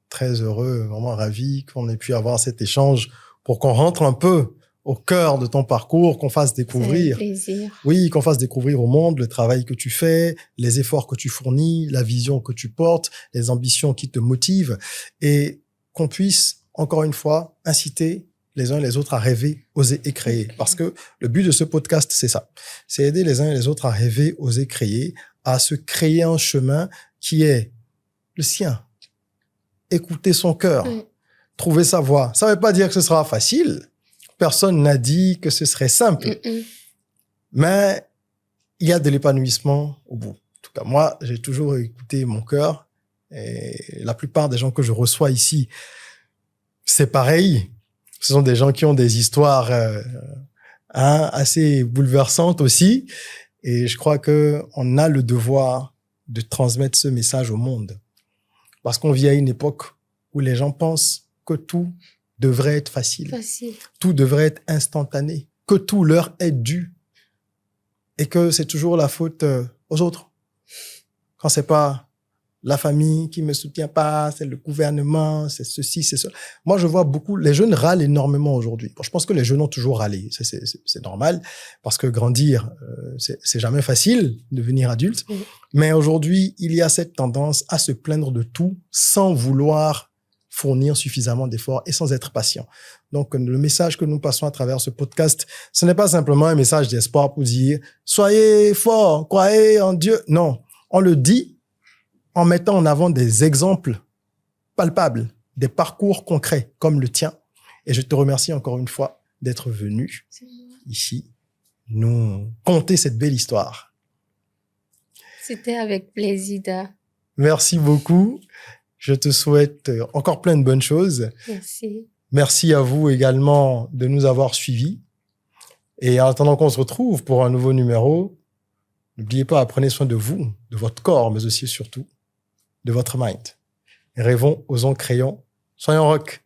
très heureux, vraiment ravi qu'on ait pu avoir cet échange pour qu'on rentre un peu au cœur de ton parcours, qu'on fasse découvrir. C'est un plaisir. Oui, qu'on fasse découvrir au monde le travail que tu fais, les efforts que tu fournis, la vision que tu portes, les ambitions qui te motivent et qu'on puisse, encore une fois, inciter les uns et les autres à rêver, oser et créer. Okay. Parce que le but de ce podcast, c'est ça. C'est aider les uns et les autres à rêver, oser, créer, à se créer un chemin qui est le sien. Écouter son cœur, trouver sa voie. Ça ne veut pas dire que ce sera facile. Personne n'a dit que ce serait simple. Mais il y a de l'épanouissement au bout. En tout cas, moi, j'ai toujours écouté mon cœur. Et la plupart des gens que je reçois ici, c'est pareil. Ce sont des gens qui ont des histoires assez bouleversantes aussi. Et je crois qu'on a le devoir de transmettre ce message au monde. Parce qu'on vit à une époque où les gens pensent que tout devrait être facile. Tout devrait être instantané. Que tout leur est dû. Et que c'est toujours la faute aux autres. Quand c'est pas la famille qui me soutient pas, c'est le gouvernement, c'est ceci, c'est ça. Moi, je vois beaucoup, les jeunes râlent énormément aujourd'hui. Bon, je pense que les jeunes ont toujours râlé. C'est normal. Parce que grandir, c'est jamais facile, devenir adulte. Mais aujourd'hui, il y a cette tendance à se plaindre de tout sans vouloir fournir suffisamment d'efforts et sans être patient. Donc, le message que nous passons à travers ce podcast, ce n'est pas simplement un message d'espoir pour dire « Soyez forts, croyez en Dieu ». Non, on le dit en mettant en avant des exemples palpables, des parcours concrets comme le tien. Et je te remercie encore une fois d'être venu ici nous conter cette belle histoire. C'était avec plaisir. Merci beaucoup. Je te souhaite encore plein de bonnes choses. Merci. Merci à vous également de nous avoir suivis. Et en attendant qu'on se retrouve pour un nouveau numéro, n'oubliez pas, prenez soin de vous, de votre corps, mais aussi surtout de votre mind. Rêvons, osons, créons. Soyons rock.